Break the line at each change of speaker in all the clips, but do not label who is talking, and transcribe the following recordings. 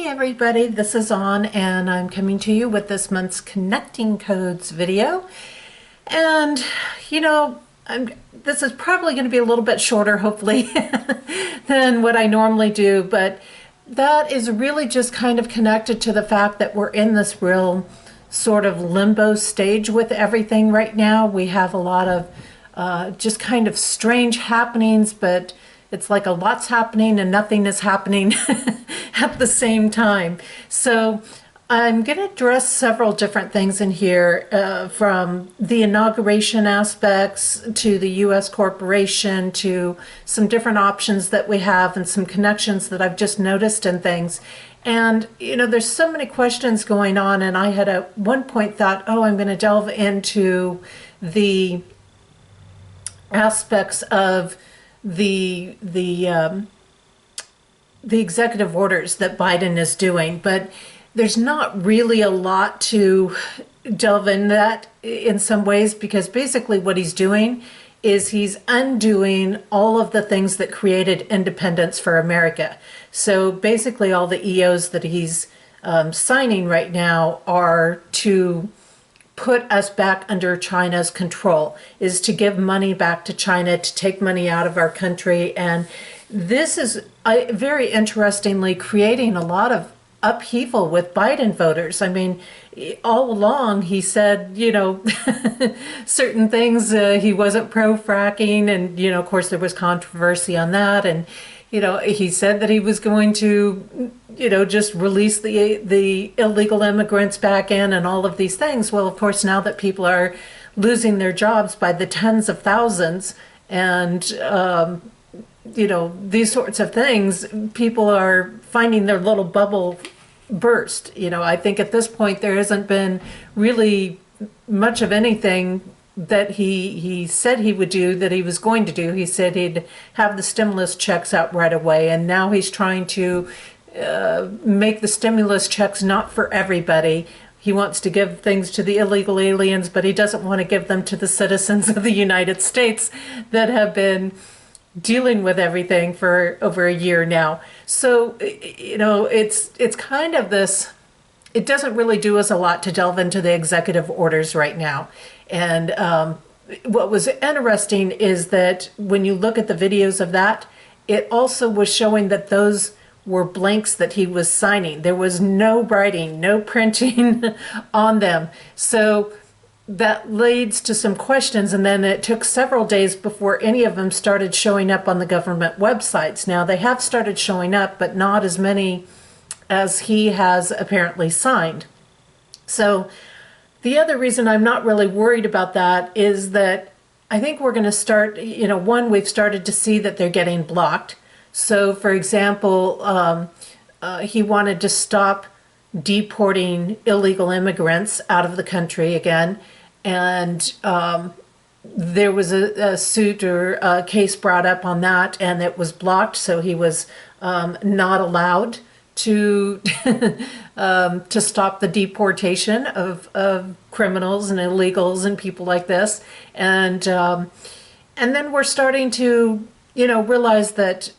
everybody, this is On and I'm coming to you with this month's Connecting Codes video. And this is probably going to be a little bit shorter, hopefully, than what I normally do, but that is really just kind of connected to the fact that we're in this real sort of limbo stage with everything right now. We have a lot of just kind of strange happenings, but it's like a lot's happening and nothing is happening at the same time. So I'm going to address several different things in here, from the inauguration aspects to the U.S. corporation to some different options that we have and some connections that I've just noticed in things. And, there's so many questions going on, and I had at one point thought, oh, I'm going to delve into the aspects of the executive orders that Biden is doing, but there's not really a lot to delve in that in some ways, because basically what he's doing is he's undoing all of the things that created independence for America. So basically all the EOs that he's signing right now are to put us back under China's control, is to give money back to China, to take money out of our country. And this is very interestingly creating a lot of upheaval with Biden voters. I mean, all along he said, certain things. He wasn't pro-fracking, and, of course there was controversy on that. And, he said that he was going to, just release the illegal immigrants back in and all of these things. Well, of course, now that people are losing their jobs by the tens of thousands and, these sorts of things, people are finding their little bubble burst. I think at this point there hasn't been really much of anything that he said he would do that he was going to do. He said he'd have the stimulus checks out right away, and now he's trying to make the stimulus checks not for everybody. He wants to give things to the illegal aliens, but he doesn't want to give them to the citizens of the United States that have been dealing with everything for over a year now. So, it's kind of this, it doesn't really do us a lot to delve into the executive orders right now. And what was interesting is that when you look at the videos of that, it also was showing that those were blanks that he was signing. There was no writing, no printing on them. So that leads to some questions, and then it took several days before any of them started showing up on the government websites. Now, they have started showing up, but not as many as he has apparently signed. So the other reason I'm not really worried about that is that I think we're going to start, one, we've started to see that they're getting blocked. So, for example, he wanted to stop deporting illegal immigrants out of the country again. And there was a suit or a case brought up on that, and it was blocked. So he was not allowed to to stop the deportation of criminals and illegals and people like this. And then we're starting to realize that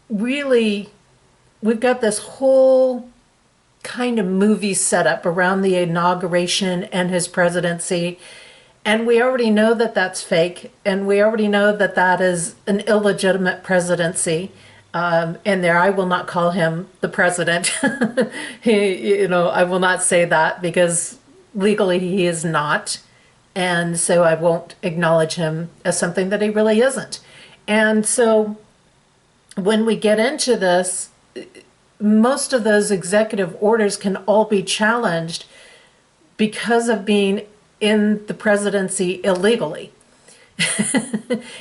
really we've got this whole kind of movie set up around the inauguration and his presidency, and we already know that that's fake, and we already know that that is an illegitimate presidency. And there, I will not call him the president. I will not say that, because legally he is not, and so I won't acknowledge him as something that he really isn't. And so when we get into this, most of those executive orders can all be challenged because of being in the presidency illegally.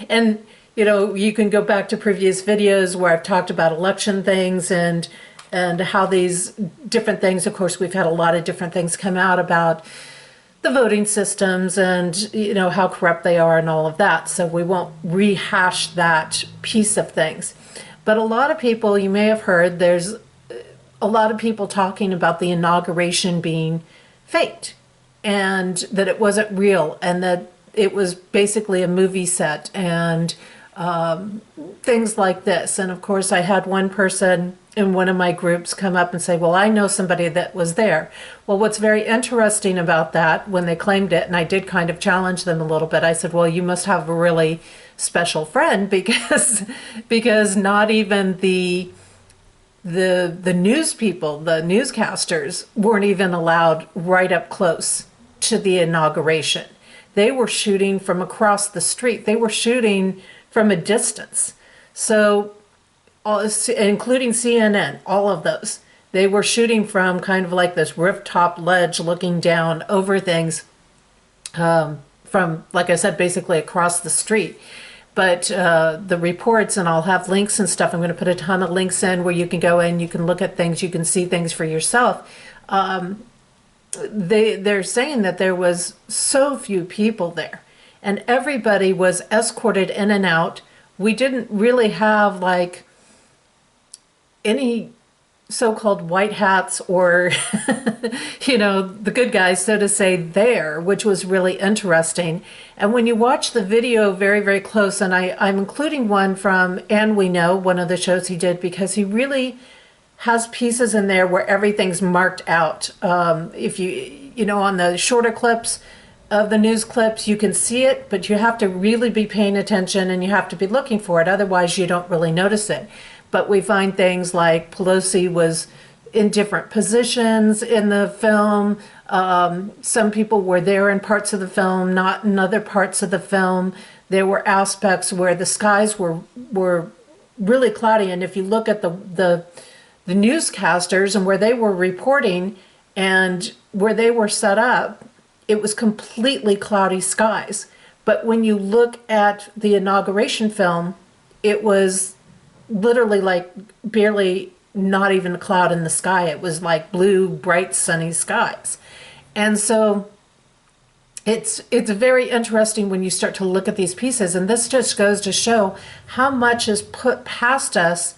And, you can go back to previous videos where I've talked about election things and how these different things, of course, we've had a lot of different things come out about the voting systems and, how corrupt they are and all of that. So we won't rehash that piece of things. But a lot of people, you may have heard, there's a lot of people talking about the inauguration being faked, and that it wasn't real, and that it was basically a movie set, and things like this. And of course, I had one person in one of my groups come up and say, well, I know somebody that was there. Well, what's very interesting about that, when they claimed it, and I did kind of challenge them a little bit, I said, well, you must have a really special friend, because not even the news people, the newscasters, weren't even allowed right up close to the inauguration. They were shooting from across the street. They were shooting from a distance. So, including CNN, all of those, they were shooting from kind of like this rooftop ledge looking down over things from, like I said, basically across the street. But the reports, and I'll have links and stuff, I'm going to put a ton of links in where you can go in, you can look at things, you can see things for yourself. They're saying that there was so few people there, and everybody was escorted in and out. We didn't really have like any so-called white hats or, the good guys, so to say, there, which was really interesting. And when you watch the video very, very close, and I'm including one from And We Know, one of the shows he did, because he really has pieces in there where everything's marked out. If on the shorter clips of the news clips, you can see it, but you have to really be paying attention and you have to be looking for it. Otherwise, you don't really notice it. But we find things like Pelosi was in different positions in the film. Some people were there in parts of the film, not in other parts of the film. There were aspects where the skies were really cloudy. And if you look at the newscasters and where they were reporting and where they were set up, it was completely cloudy skies. But when you look at the inauguration film, it was literally like barely not even a cloud in the sky. It was like blue, bright, sunny skies. And so it's very interesting when you start to look at these pieces. And this just goes to show how much is put past us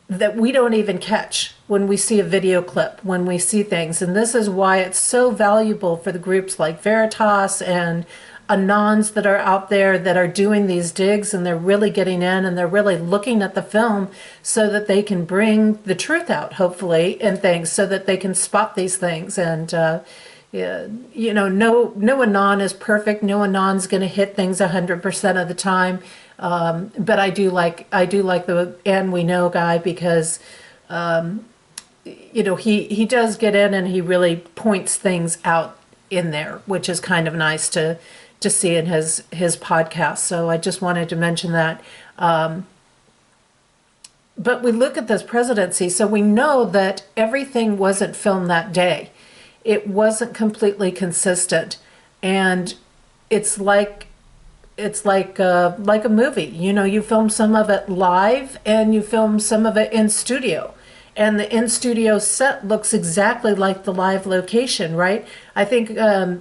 that we don't even catch when we see a video clip, when we see things. And this is why it's so valuable for the groups like Veritas and Anons that are out there that are doing these digs, and they're really getting in and they're really looking at the film so that they can bring the truth out, hopefully, and things, so that they can spot these things. And no Anon is perfect. No Anon's going to hit things 100% of the time. But I do like the And We Know guy, because he does get in and he really points things out in there, which is kind of nice to see in his podcast. So I just wanted to mention that. But we look at this presidency, so we know that everything wasn't filmed that day. It wasn't completely consistent, and it's like a movie. You film some of it live and you film some of it in studio. And the in-studio set looks exactly like the live location, right? I think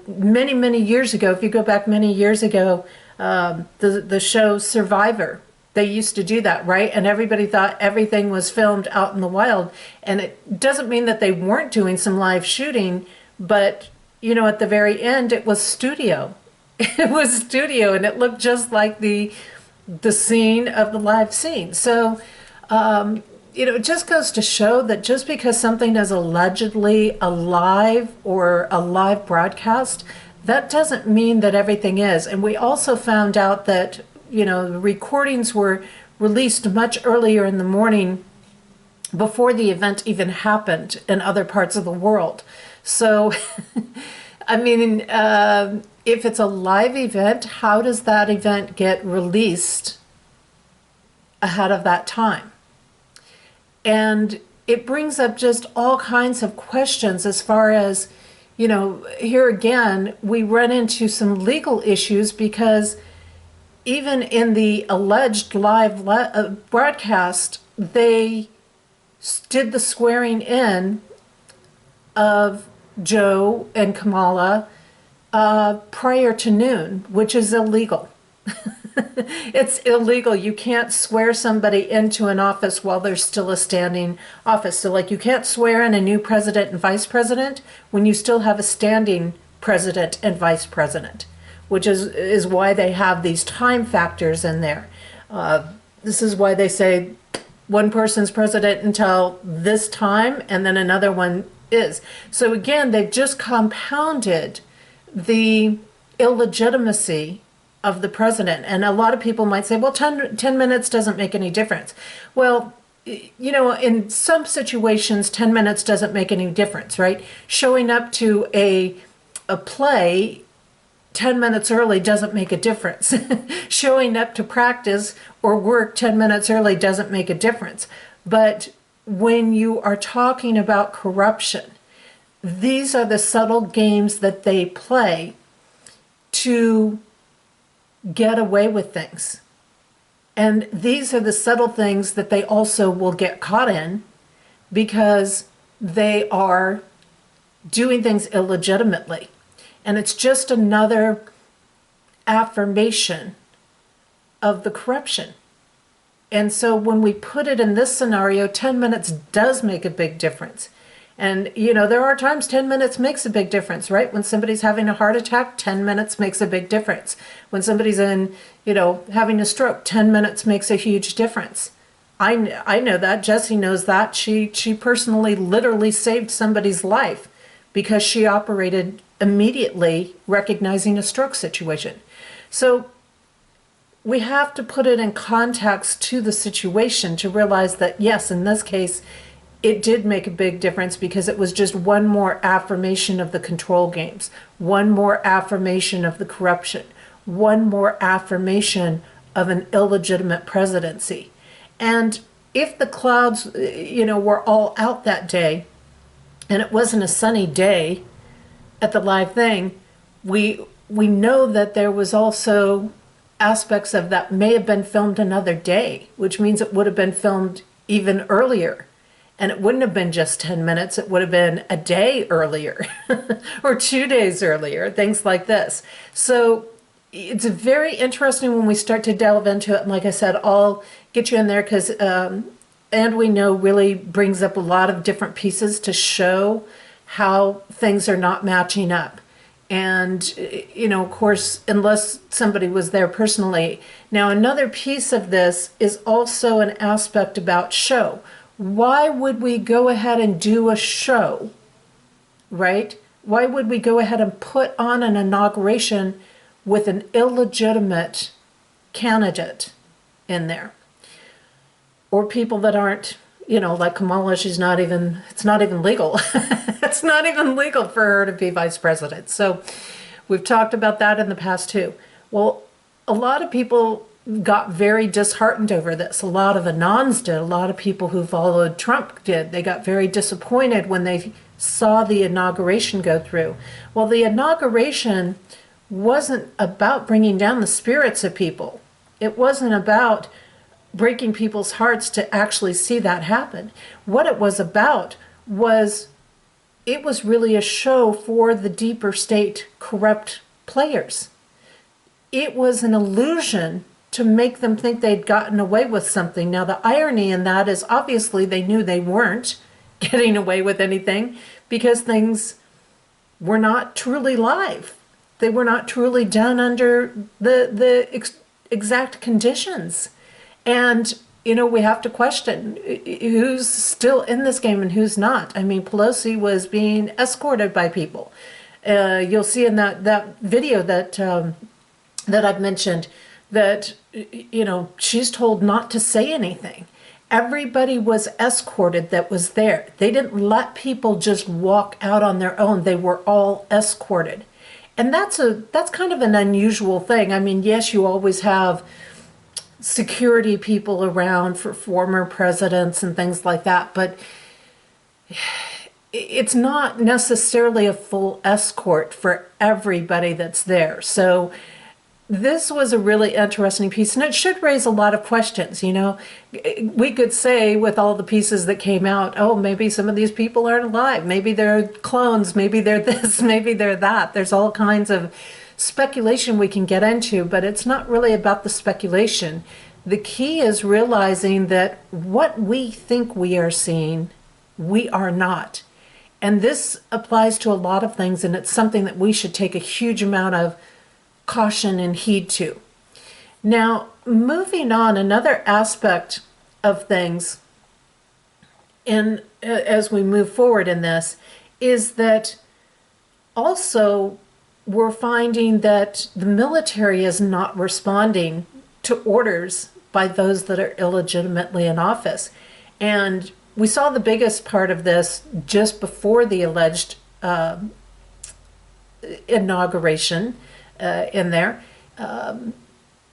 many, many years ago, if you go back many years ago, the show Survivor, they used to do that, right? And everybody thought everything was filmed out in the wild. And it doesn't mean that they weren't doing some live shooting, but, at the very end, it was studio. It was studio, and it looked just like the scene of the live scene. So, it just goes to show that just because something is allegedly alive or a live broadcast, that doesn't mean that everything is. And we also found out that, the recordings were released much earlier in the morning before the event even happened in other parts of the world. So, I mean, if it's a live event, how does that event get released ahead of that time? And it brings up just all kinds of questions as far as, here again, we run into some legal issues, because even in the alleged live broadcast, they did the swearing in of Joe and Kamala prior to noon, which is illegal. It's illegal. You can't swear somebody into an office while there's still a standing office. So like, you can't swear in a new president and vice president when you still have a standing president and vice president, which is why they have these time factors in there. This is why they say one person's president until this time and then another one is. So again, they've just compounded the illegitimacy of the president. And a lot of people might say, well, 10 minutes doesn't make any difference. Well, you know, in some situations, 10 minutes doesn't make any difference, right? Showing up to a play 10 minutes early doesn't make a difference. Showing up to practice or work 10 minutes early doesn't make a difference. But when you are talking about corruption, these are the subtle games that they play to get away with things. And these are the subtle things that they also will get caught in because they are doing things illegitimately. And it's just another affirmation of the corruption. And so when we put it in this scenario, 10 minutes does make a big difference. And, you know, there are times 10 minutes makes a big difference, right? When somebody's having a heart attack, 10 minutes makes a big difference. When somebody's in, you know, having a stroke, 10 minutes makes a huge difference. I know that. Jessie knows that. She personally literally saved somebody's life because she operated immediately recognizing a stroke situation. So we have to put it in context to the situation to realize that, yes, in this case, it did make a big difference because it was just one more affirmation of the control games, one more affirmation of the corruption, one more affirmation of an illegitimate presidency. And if the clouds, you know, were all out that day and it wasn't a sunny day at the live thing, we know that there was also aspects of that may have been filmed another day, which means it would have been filmed even earlier. And it wouldn't have been just 10 minutes, it would have been a day earlier or 2 days earlier, things like this. So it's very interesting when we start to delve into it. And like I said, I'll get you in there because And We Know really brings up a lot of different pieces to show how things are not matching up. And, you know, of course, unless somebody was there personally. Now, another piece of this is also an aspect about show. Why would we go ahead and do a show, right? Why would we go ahead and put on an inauguration with an illegitimate candidate in there? Or people that aren't, you know, like Kamala, it's not even legal. It's not even legal for her to be vice president. So we've talked about that in the past too. Well, a lot of people got very disheartened over this. A lot of Anons did. A lot of people who followed Trump did. They got very disappointed when they saw the inauguration go through. Well, the inauguration wasn't about bringing down the spirits of people. It wasn't about breaking people's hearts to actually see that happen. What it was about was, it was really a show for the deeper state corrupt players. It was an illusion to make them think they'd gotten away with something. Now, the irony in that is obviously they knew they weren't getting away with anything because things were not truly live. They were not truly done under the exact conditions. And, you know, we have to question who's still in this game and who's not. I mean, Pelosi was being escorted by people. You'll see in that video that I've mentioned that, you know, she's told not to say anything. Everybody was escorted that was there. They didn't let people just walk out on their own. They were all escorted. And that's kind of an unusual thing. I mean, yes, you always have security people around for former presidents and things like that, but it's not necessarily a full escort for everybody that's there. So this was a really interesting piece, and it should raise a lot of questions. You know, we could say with all the pieces that came out, oh, maybe some of these people aren't alive. Maybe they're clones. Maybe they're this. Maybe they're that. There's all kinds of speculation we can get into, but it's not really about the speculation. The key is realizing that what we think we are seeing, we are not. And this applies to a lot of things, and it's something that we should take a huge amount of caution and heed to. Now, moving on, another aspect of things in as we move forward in this is that also we're finding that the military is not responding to orders by those that are illegitimately in office. And we saw the biggest part of this just before the alleged inauguration in there.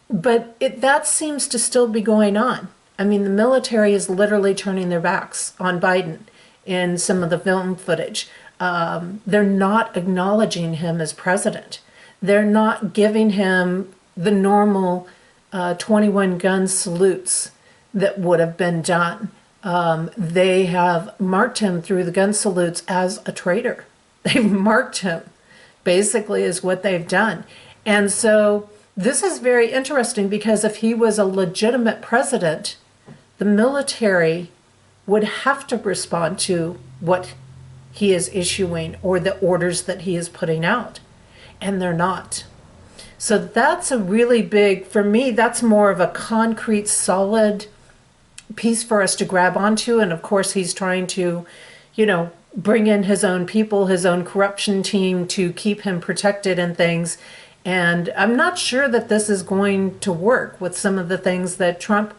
But that seems to still be going on. I mean, the military is literally turning their backs on Biden in some of the film footage. They're not acknowledging him as president. They're not giving him the normal 21 gun salutes that would have been done. They have marked him through the gun salutes as a traitor. They've marked him, basically, is what they've done. And so this is very interesting because if he was a legitimate president, the military would have to respond to what he is issuing or the orders that he is putting out. And they're not. So that's a really big, for me, that's more of a concrete, solid piece for us to grab onto. And of course, he's trying to, bring in his own people, his own corruption team to keep him protected and things. And I'm not sure that this is going to work with some of the things that Trump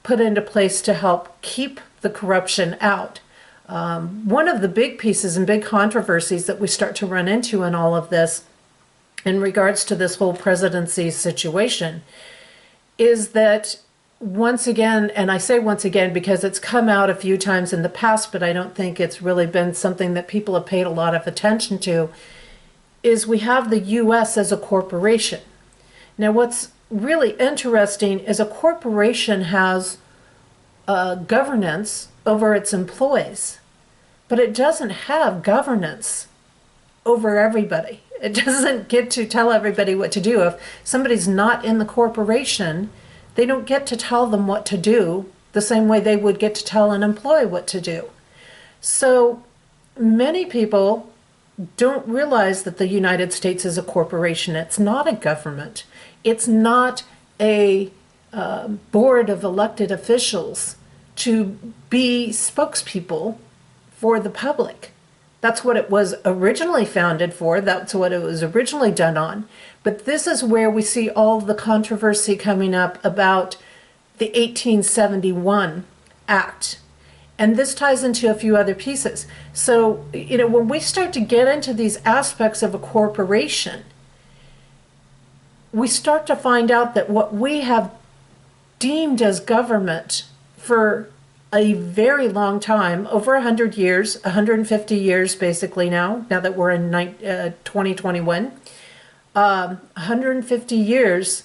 put into place to help keep the corruption out. One of the big pieces and big controversies that we start to run into in all of this in regards to this whole presidency situation is that once again, and I say once again because it's come out a few times in the past, but I don't think it's really been something that people have paid a lot of attention to, is we have the U.S. as a corporation. Now, what's really interesting is a corporation has governance over its employees, but it doesn't have governance over everybody. It doesn't get to tell everybody what to do. If somebody's not in the corporation, they don't get to tell them what to do the same way they would get to tell an employee what to do. So many people don't realize that the United States is a corporation. It's not a government. It's not a board of elected officials to be spokespeople for the public. That's what it was originally founded for. That's what it was originally done on. But this is where we see all the controversy coming up about the 1871 Act. And this ties into a few other pieces. So, when we start to get into these aspects of a corporation, we start to find out that what we have deemed as government for a very long time, over 100 years, 150 years basically now that we're in 2021, 150 years,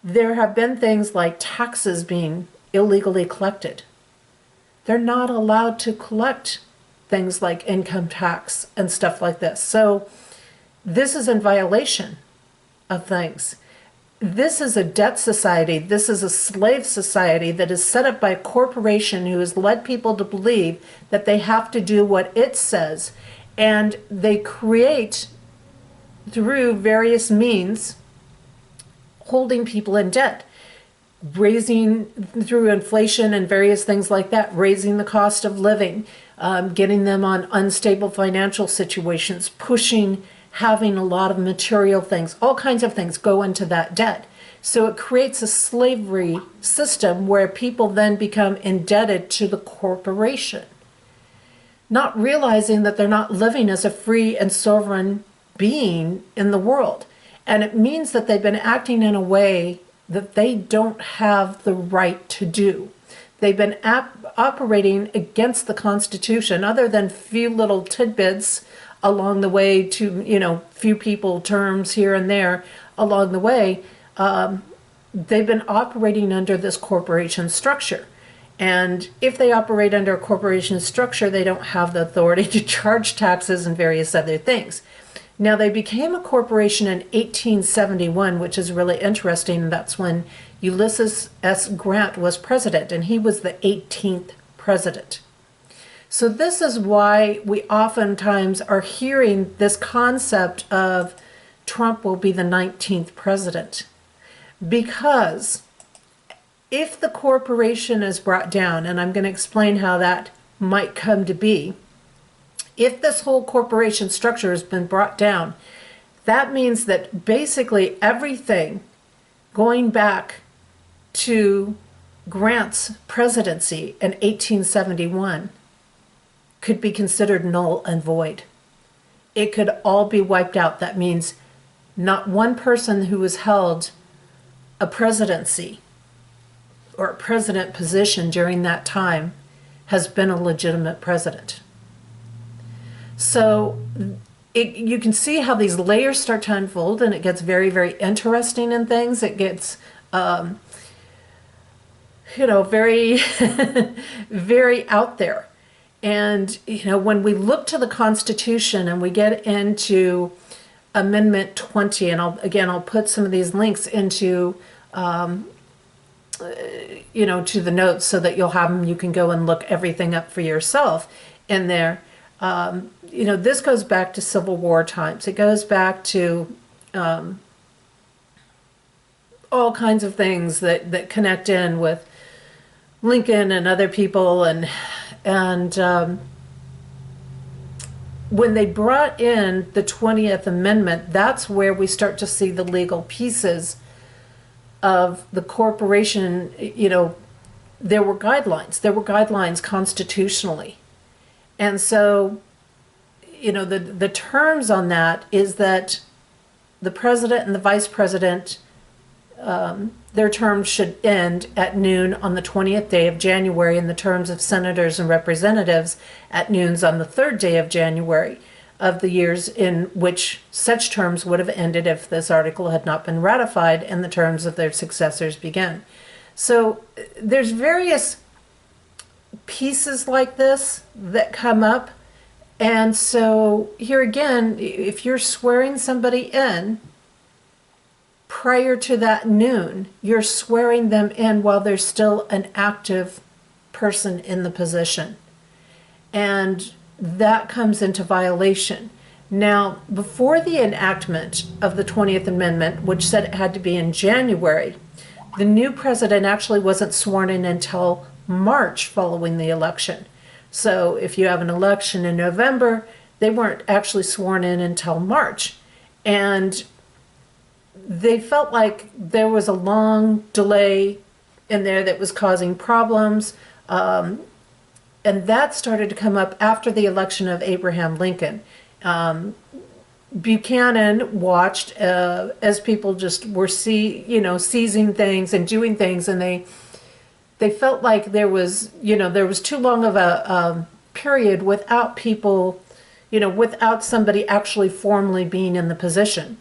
there have been things like taxes being illegally collected. They're not allowed to collect things like income tax and stuff like this. So this is in violation of things. This is a debt society. This is a slave society that is set up by a corporation who has led people to believe that they have to do what it says. And they create, through various means, holding people in debt, raising through inflation and various things like that, raising the cost of living, getting them on unstable financial situations, pushing, having a lot of material things, all kinds of things go into that debt. So it creates a slavery system where people then become indebted to the corporation, not realizing that they're not living as a free and sovereign being in the world. And it means that they've been acting in a way that they don't have the right to do. They've been operating against the Constitution, other than few little tidbits along the way to, few people, terms here and there along the way. They've been operating under this corporation structure. And if they operate under a corporation structure, they don't have the authority to charge taxes and various other things. Now, they became a corporation in 1871, which is really interesting. That's when Ulysses S. Grant was president, and he was the 18th president. So this is why we oftentimes are hearing this concept of Trump will be the 19th president, Because if the corporation is brought down, and I'm going to explain how that might come to be, if this whole corporation structure has been brought down, that means that basically everything going back to Grant's presidency in 1871 could be considered null and void. It could all be wiped out. That means not one person who has held a presidency or a president position during that time has been a legitimate president. So you can see how these layers start to unfold, and it gets very, very interesting in things. It gets, very, very out there. And, when we look to the Constitution and we get into Amendment 20, and I'll put some of these links into, to the notes so that you'll have them. You can go and look everything up for yourself in there. This goes back to Civil War times. It goes back to all kinds of things that connect in with Lincoln and other people, and when they brought in the 20th Amendment, that's where we start to see the legal pieces of the corporation. There were guidelines constitutionally. And so, the terms on that is that the president and the vice president, their terms should end at noon on the 20th day of January, and the terms of senators and representatives at noon on the 3rd day of January of the years in which such terms would have ended if this article had not been ratified and the terms of their successors began. So there's various pieces like this that come up. And so here again, if you're swearing somebody in prior to that noon, you're swearing them in while there's still an active person in the position. And that comes into violation. Now, before the enactment of the 20th Amendment, which said it had to be in January, the new president actually wasn't sworn in until March following the election. So if you have an election in November, they weren't actually sworn in until March. And they felt like there was a long delay in there that was causing problems. And that started to come up after the election of Abraham Lincoln. Buchanan watched as people just were seizing things and doing things, and they felt like there was too long of a period without people, without somebody actually formally being in the position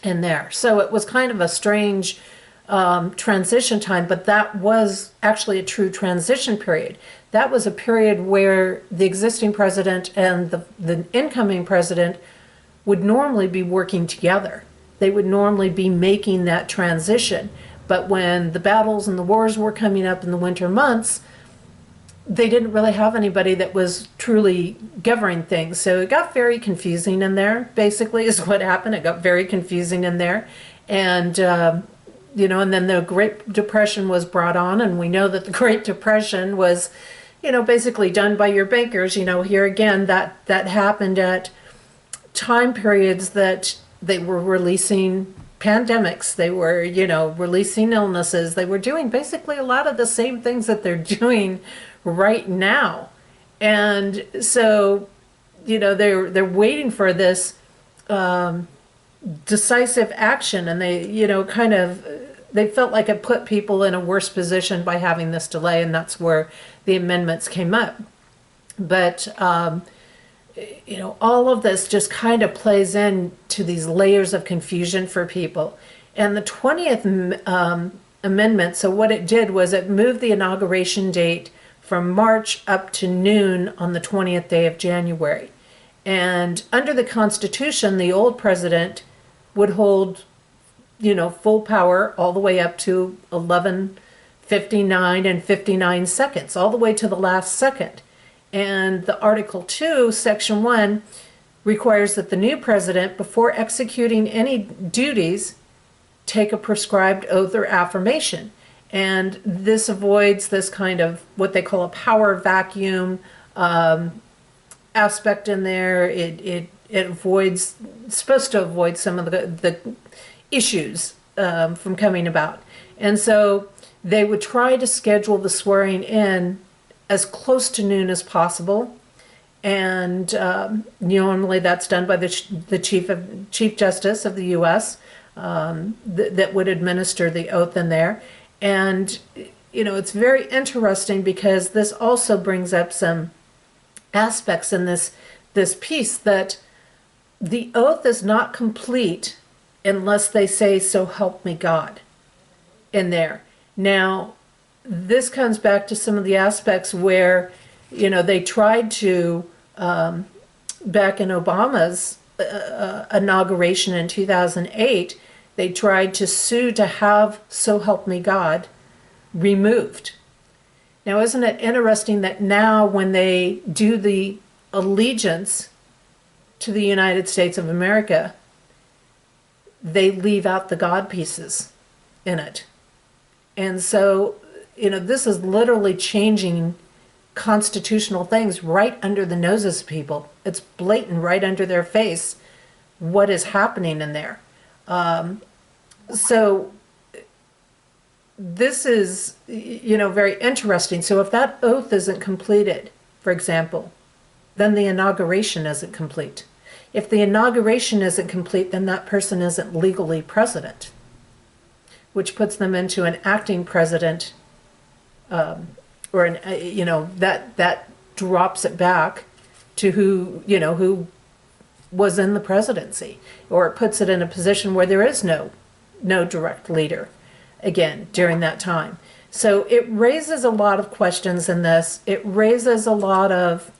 in there. So it was kind of a strange transition time, but that was actually a true transition period. That was a period where the existing president and the incoming president would normally be working together. They would normally be making that transition. But when the battles and the wars were coming up in the winter months, they didn't really have anybody that was truly governing things. So it got very confusing in there, basically, is what happened. It got very confusing in there. And, and then the Great Depression was brought on, and we know that the Great Depression was, basically done by your bankers. Here again, that happened at time periods that they were releasing pandemics, they were, releasing illnesses, they were doing basically a lot of the same things that they're doing right now. And so, they're waiting for this decisive action, and they, they felt like it put people in a worse position by having this delay, and that's where the amendments came up. But all of this just kind of plays into these layers of confusion for people. And the 20th Amendment, so what it did was it moved the inauguration date from March up to noon on the 20th day of January. And under the Constitution, the old president would hold, full power all the way up to 11:59 and 59 seconds, all the way to the last second. And the Article 2, Section 1, requires that the new president, before executing any duties, take a prescribed oath or affirmation. And this avoids this kind of what they call a power vacuum aspect in there. It avoids, it's supposed to avoid some of the issues from coming about. And so they would try to schedule the swearing in as close to noon as possible. And normally that's done by the Chief Justice of the U.S. That would administer the oath in there. And, it's very interesting because this also brings up some aspects in this piece that the oath is not complete unless they say, "So help me God," in there. Now, this comes back to some of the aspects where, they tried to, back in Obama's inauguration in 2008, they tried to sue to have "So help me God" removed. Now, isn't it interesting that now when they do the allegiance to the United States of America, they leave out the God pieces in it? And so, this is literally changing constitutional things right under the noses of people. It's blatant right under their face what is happening in there. So this is, very interesting. So if that oath isn't completed, for example, then the inauguration isn't complete. If the inauguration isn't complete, then that person isn't legally president, which puts them into an acting president, or that drops it back to who was in the presidency, or it puts it in a position where there is no direct leader again during that time. So it raises a lot of questions in this. It raises a lot of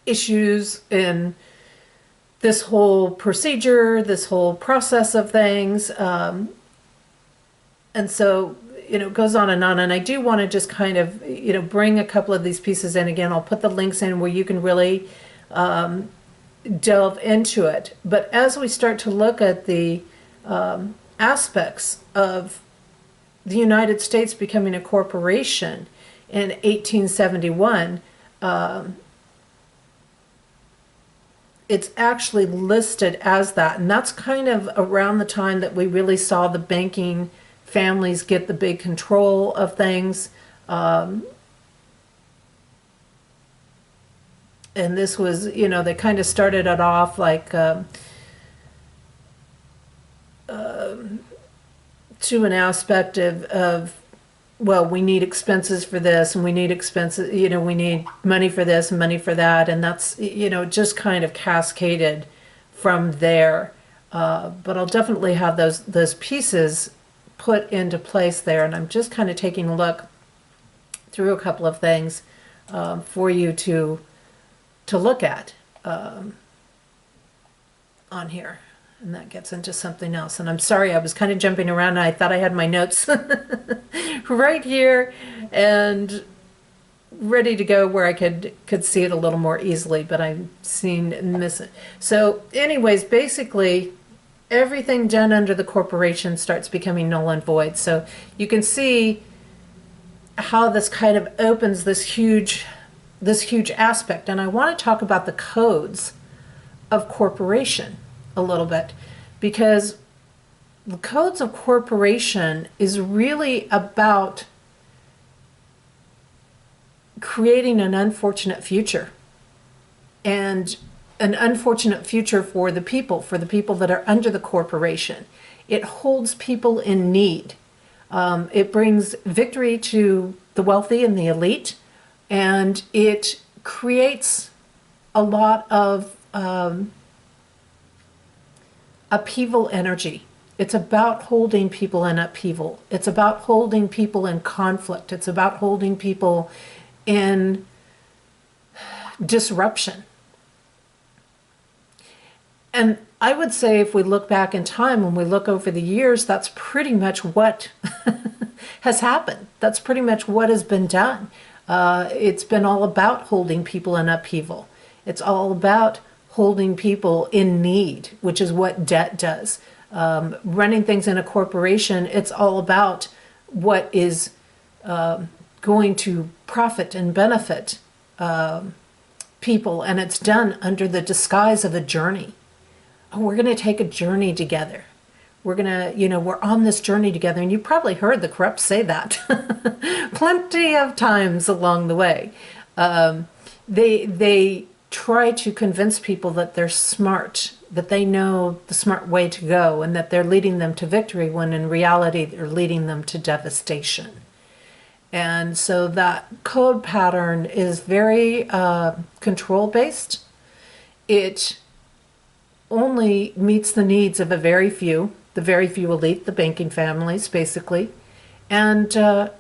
issues in this whole procedure, this whole process of things. And so, it goes on. And I do want to just kind of, bring a couple of these pieces in again. I'll put the links in where you can really delve into it. But as we start to look at the aspects of the United States becoming a corporation in 1871, it's actually listed as that. And that's kind of around the time that we really saw the banking families get the big control of things. And this was, they kind of started it off like to an aspect of, well, we need expenses for this, and we need expenses, we need money for this and money for that. And that's, just kind of cascaded from there. But I'll definitely have those pieces put into place there. And I'm just kind of taking a look through a couple of things for you to look at on here. And that gets into something else. And I'm sorry, I was kind of jumping around and I thought I had my notes right here and ready to go where I could see it a little more easily, but I'm seeing and miss it. So anyways, basically everything done under the corporation starts becoming null and void. So you can see how this kind of opens this huge aspect. And I want to talk about the codes of corporation a little bit, because the codes of corporation is really about creating an unfortunate future, and an unfortunate future for the people that are under the corporation. It holds people in need. It brings victory to the wealthy and the elite, and it creates a lot of upheaval energy. It's about holding people in upheaval. It's about holding people in conflict. It's about holding people in disruption. And I would say if we look back in time, when we look over the years, that's pretty much what has happened. That's pretty much what has been done. It's been all about holding people in upheaval. It's all about holding people in need, which is what debt does. running things in a corporation, it's all about what is going to profit and benefit people, and it's done under the disguise of a journey. Oh, we're going to take a journey together. We're going to, we're on this journey together. And you probably heard the corrupt say that plenty of times along the way. They try to convince people that they're smart, that they know the smart way to go, and that they're leading them to victory, when in reality they're leading them to devastation. And so that code pattern is very control-based. It only meets the needs of a very few, the very few elite, the banking families, basically, and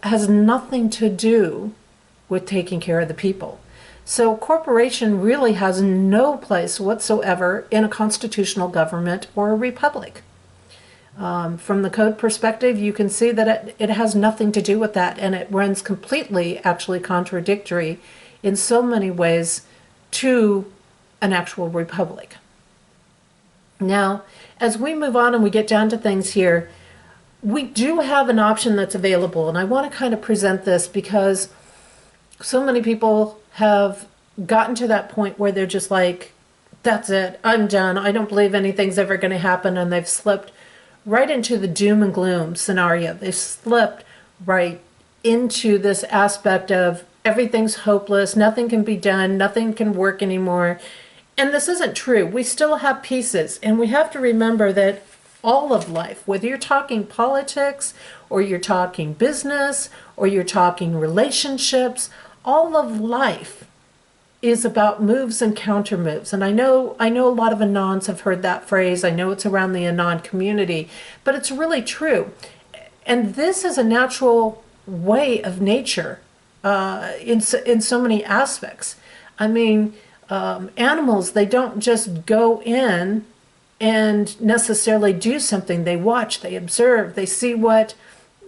has nothing to do with taking care of the people. So corporation really has no place whatsoever in a constitutional government or a republic. From the code perspective, you can see that it has nothing to do with that, and it runs completely, actually, contradictory in so many ways to an actual republic. Now, as we move on and we get down to things here, we do have an option that's available, and I want to kind of present this because so many people have gotten to that point where they're just like, that's it, I'm done, I don't believe anything's ever going to happen, and they've slipped right into the doom and gloom scenario. They've slipped right into this aspect of everything's hopeless, nothing can be done, nothing can work anymore. And this isn't true. We still have pieces, and we have to remember that all of life, whether you're talking politics or you're talking business or you're talking relationships, all of life is about moves and counter moves. And I know a lot of Anons have heard that phrase. I know it's around the Anon community, but it's really true. And this is a natural way of nature in so many aspects. I mean, animals, they don't just go in and necessarily do something. They watch, they observe, they see what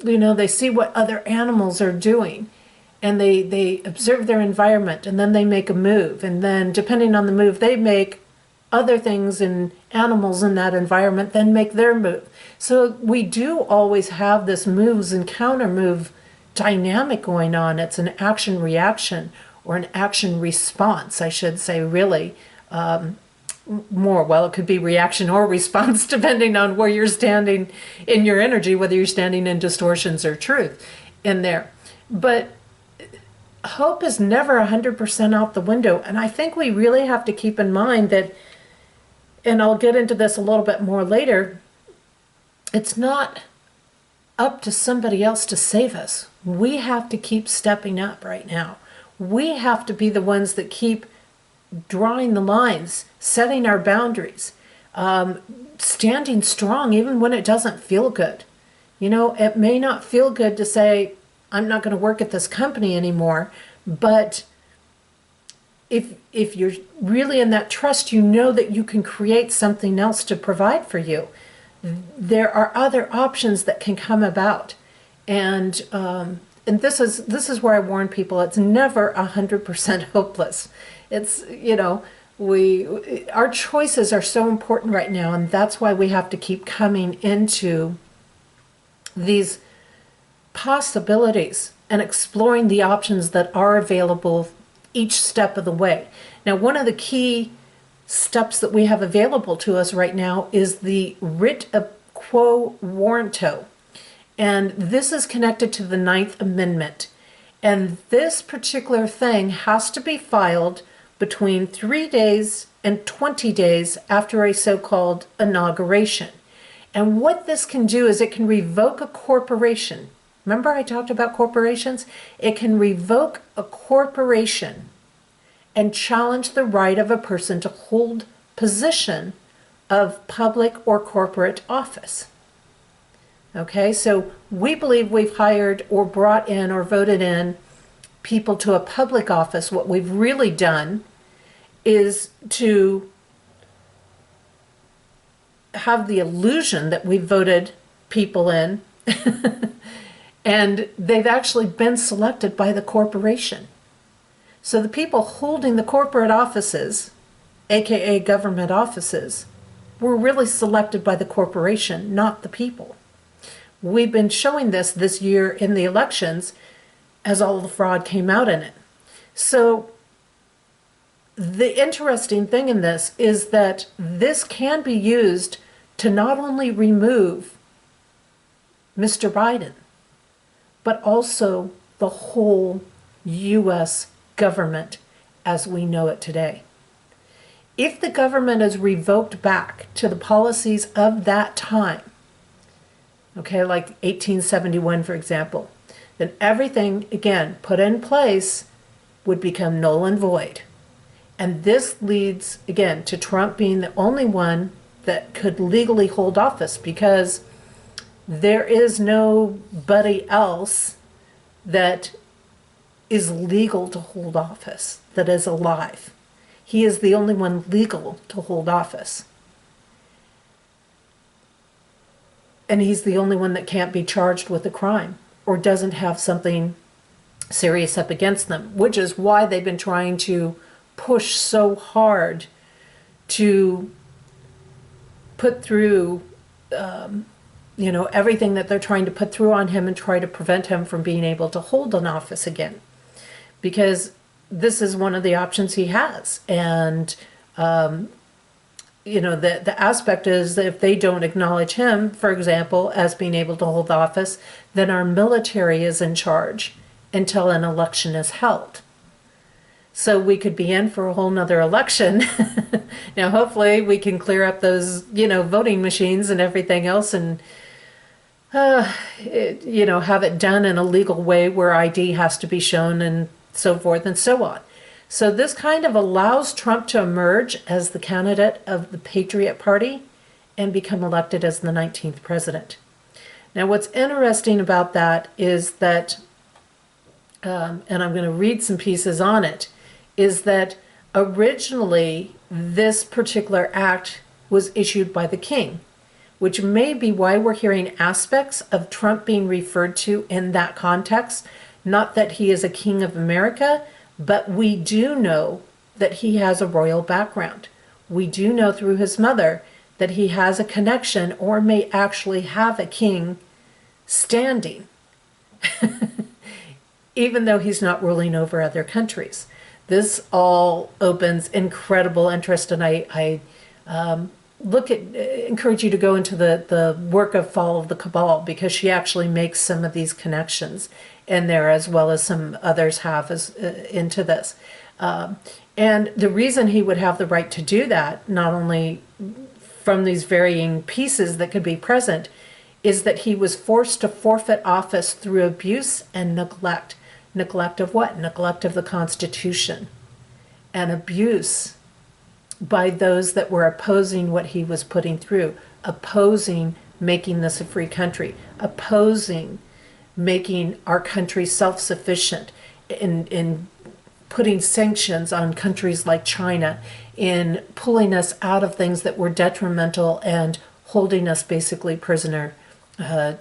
other animals are doing. And they observe their environment, and then they make a move. And then depending on the move they make, other things and animals in that environment then make their move. So we do always have this moves and counter move dynamic going on. It's an action reaction, or an action response, I should say, really. More, well, it could be reaction or response depending on where you're standing in your energy, whether you're standing in distortions or truth in there. But hope is never 100% out the window. And I think we really have to keep in mind that, and I'll get into this a little bit more later, it's not up to somebody else to save us. We have to keep stepping up right now. We have to be the ones that keep drawing the lines, setting our boundaries, standing strong even when it doesn't feel good. It may not feel good to say, I'm not going to work at this company anymore, but if you're really in that trust, you know that you can create something else to provide for you. There are other options that can come about, and this is where I warn people: it's never 100% hopeless. It's our choices are so important right now, and that's why we have to keep coming into these possibilities and exploring the options that are available each step of the way. Now, one of the key steps that we have available to us right now is the writ of Quo Warranto. And this is connected to the 9th Amendment. And this particular thing has to be filed between 3 days and 20 days after a so-called inauguration. And what this can do is it can revoke a corporation. Remember I talked about corporations? It can revoke a corporation and challenge the right of a person to hold position of public or corporate office. Okay, so we believe we've hired or brought in or voted in people to a public office. What we've really done is to have the illusion that we voted people in and they've actually been selected by the corporation. So the people holding the corporate offices, aka government offices, were really selected by the corporation, not the people. We've been showing this year in the elections as all the fraud came out in it. So the interesting thing in this is that this can be used to not only remove Mr. Biden, but also the whole U.S. government as we know it today. If the government is revoked back to the policies of that time, okay, like 1871, for example, then everything, again, put in place would become null and void. And this leads, again, to Trump being the only one that could legally hold office, because there is nobody else that is legal to hold office, that is alive. He is the only one legal to hold office. And he's the only one that can't be charged with a crime or doesn't have something serious up against them, which is why they've been trying to push so hard to put through, everything that they're trying to put through on him and try to prevent him from being able to hold an office again. Because this is one of the options he has. And, the aspect is that if they don't acknowledge him, for example, as being able to hold office, then our military is in charge until an election is held. So we could be in for a whole nother election. Now, hopefully we can clear up those, voting machines and everything else and, have it done in a legal way where ID has to be shown and so forth and so on. So this kind of allows Trump to emerge as the candidate of the Patriot Party and become elected as the 19th president. Now, what's interesting about that is that, and I'm going to read some pieces on it, is that originally this particular act was issued by the king, which may be why we're hearing aspects of Trump being referred to in that context. Not that he is a king of America, but we do know that he has a royal background. We do know through his mother that he has a connection or may actually have a king standing, even though he's not ruling over other countries. This all opens incredible interest, and I encourage you to go into the work of Fall of the Cabal, because she actually makes some of these connections in there, as well as some others have into this. And the reason he would have the right to do that, not only from these varying pieces that could be present, is that he was forced to forfeit office through abuse and neglect. Neglect of what? Neglect of the Constitution. And abuse by those that were opposing what he was putting through, opposing making this a free country, opposing making our country self-sufficient, in putting sanctions on countries like China, in pulling us out of things that were detrimental and holding us basically prisoner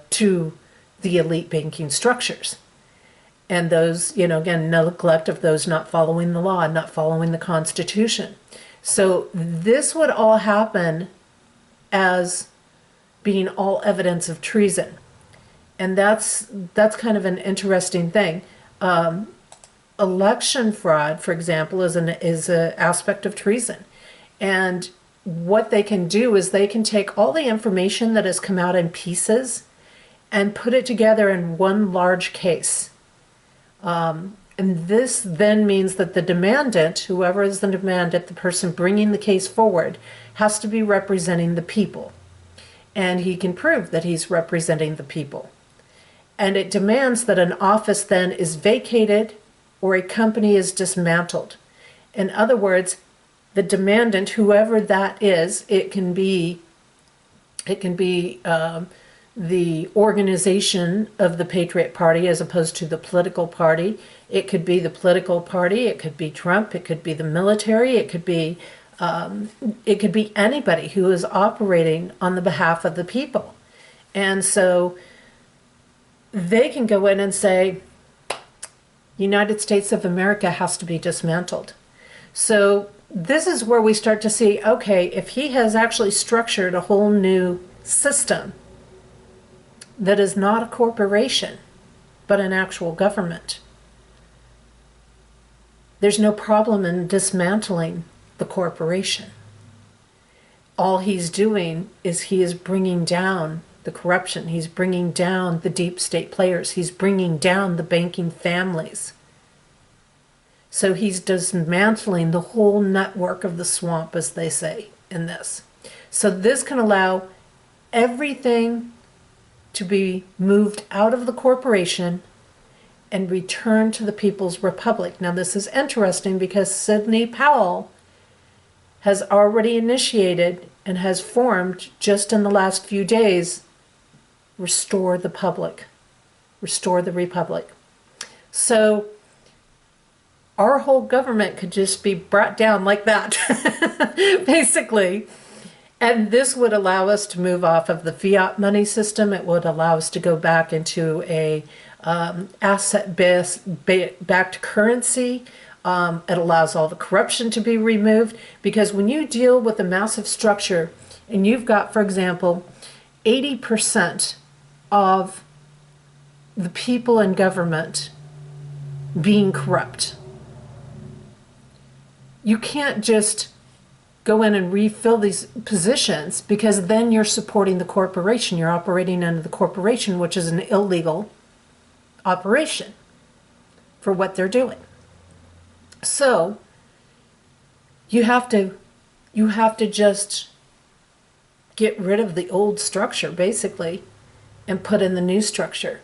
to the elite banking structures. And those, again, neglect of those not following the law, not following the Constitution. So this would all happen as being all evidence of treason. And that's kind of an interesting thing. Election fraud, for example, is an aspect of treason. And what they can do is they can take all the information that has come out in pieces and put it together in one large case. And this then means that the demandant, whoever is the demandant, the person bringing the case forward, has to be representing the people. And he can prove that he's representing the people. And it demands that an office then is vacated or a company is dismantled. In other words, the demandant, whoever that is, it can be the organization of the Patriot Party as opposed to the political party. It could be the political party. It could be Trump. It could be the military. It could be anybody who is operating on the behalf of the people. And so they can go in and say, United States of America has to be dismantled. So this is where we start to see, okay, if he has actually structured a whole new system that is not a corporation, but an actual government, there's no problem in dismantling the corporation. All he's doing is he is bringing down the corruption. He's bringing down the deep state players. He's bringing down the banking families. So he's dismantling the whole network of the swamp, as they say in this. So this can allow everything to be moved out of the corporation and returned to the People's Republic. Now this is interesting because Sidney Powell has already initiated and has formed, just in the last few days, Restore the Public, Restore the Republic. So our whole government could just be brought down like that, basically. And this would allow us to move off of the fiat money system. It would allow us to go back into a asset-based backed currency. It allows all the corruption to be removed, because when you deal with a massive structure and you've got, for example, 80% of the people in government being corrupt, you can't just go in and refill these positions, because then you're supporting the corporation. You're operating under the corporation, which is an illegal operation for what they're doing. So you have to just get rid of the old structure, basically, and put in the new structure.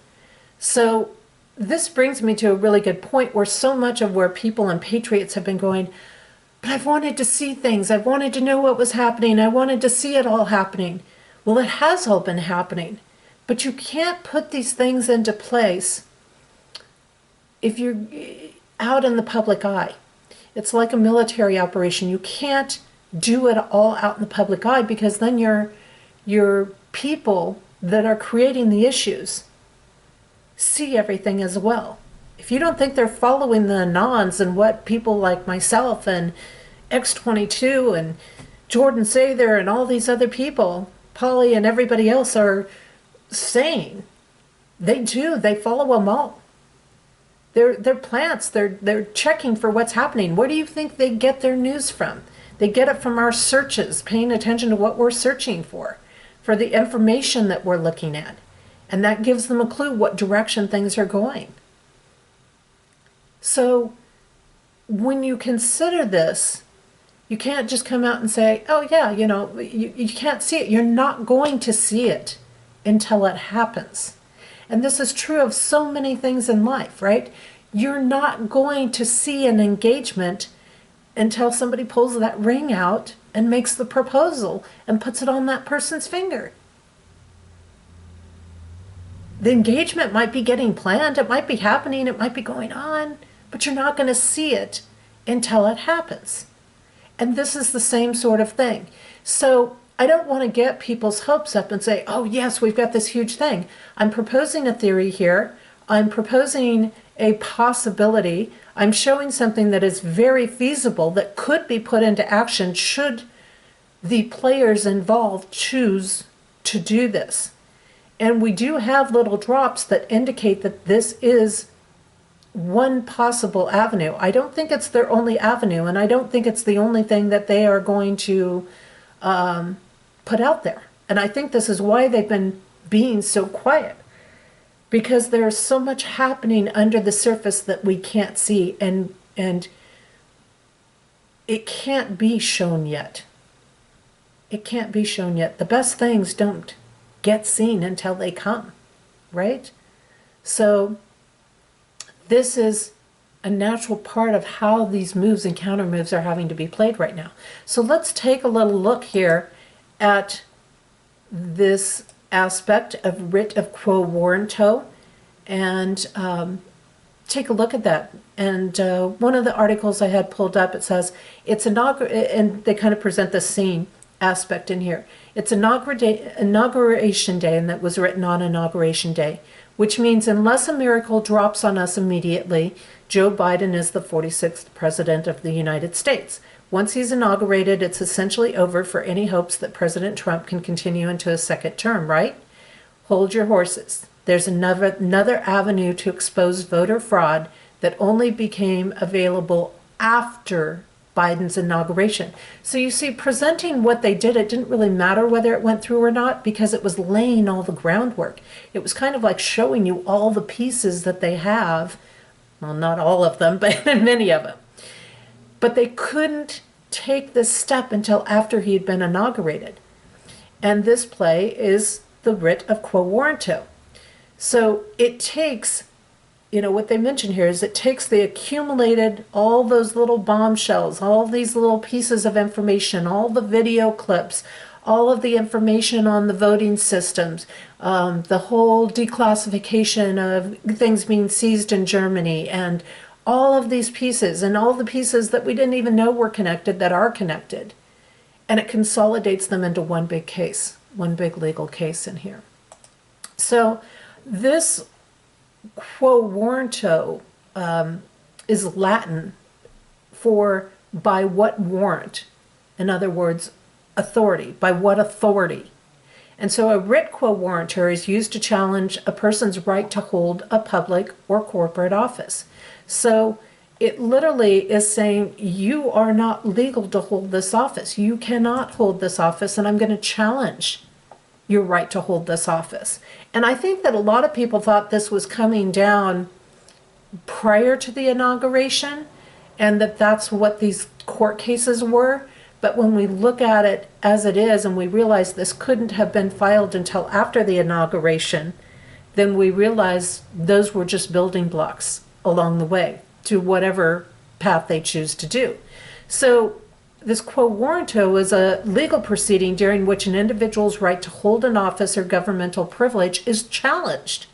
So this brings me to a really good point, where so much of where people and patriots have been going, but I've wanted to see things. I've wanted to know what was happening. I wanted to see it all happening. Well, it has all been happening, but you can't put these things into place if you're out in the public eye. It's like a military operation. You can't do it all out in the public eye, because then your people that are creating the issues see everything as well. If you don't think they're following the anons and what people like myself and X22 and Jordan Sather and all these other people, Polly and everybody else, are saying, they do. They follow them all. They're plants. They're checking for what's happening. Where do you think they get their news from? They get it from our searches, paying attention to what we're searching for the information that we're looking at. And that gives them a clue what direction things are going. So when you consider this, you can't just come out and say, oh yeah, you can't see it. You're not going to see it until it happens. And this is true of so many things in life, right? You're not going to see an engagement until somebody pulls that ring out and makes the proposal and puts it on that person's finger. The engagement might be getting planned, it might be happening, it might be going on, but you're not going to see it until it happens. And this is the same sort of thing. So I don't want to get people's hopes up and say, oh yes, we've got this huge thing. I'm proposing a theory here. I'm proposing a possibility. I'm showing something that is very feasible, that could be put into action should the players involved choose to do this. And we do have little drops that indicate that this is one possible avenue. I don't think it's their only avenue, and I don't think it's the only thing that they are going to put out there. And I think this is why they've been being so quiet, because there's so much happening under the surface that we can't see, and it can't be shown yet. It can't be shown yet. The best things don't get seen until they come, right? So this is a natural part of how these moves and counter moves are having to be played right now. So let's take a little look here at this aspect of writ of Quo Warranto and take a look at that. And one of the articles I had pulled up, it says it's and they kind of present the scene aspect in here. It's Inauguration Day, and that was written on Inauguration Day, which means unless a miracle drops on us immediately, Joe Biden is the 46th president of the United States. Once he's inaugurated, it's essentially over for any hopes that President Trump can continue into a second term, right? Hold your horses. There's another avenue to expose voter fraud that only became available after Biden's inauguration. So you see, presenting what they did, it didn't really matter whether it went through or not because it was laying all the groundwork. It was kind of like showing you all the pieces that they have. Well, not all of them, but many of them. But they couldn't take this step until after he had been inaugurated. And this play is the writ of Quo Warranto. So it takes, what they mention here is it takes the accumulated, all those little bombshells, all these little pieces of information, all the video clips, all of the information on the voting systems, the whole declassification of things being seized in Germany, and all of these pieces, and all the pieces that we didn't even know were connected that are connected. And it consolidates them into one big case, one big legal case in here. So this Quo Warranto is Latin for by what warrant. In other words, authority. By what authority? And so a writ quo warranto is used to challenge a person's right to hold a public or corporate office. So it literally is saying you are not legal to hold this office. You cannot hold this office, and I'm going to challenge your right to hold this office. And I think that a lot of people thought this was coming down prior to the inauguration and that that's what these court cases were. But when we look at it as it is and we realize this couldn't have been filed until after the inauguration, then we realize those were just building blocks along the way to whatever path they choose to do. So this Quo Warranto is a legal proceeding during which an individual's right to hold an office or governmental privilege is challenged.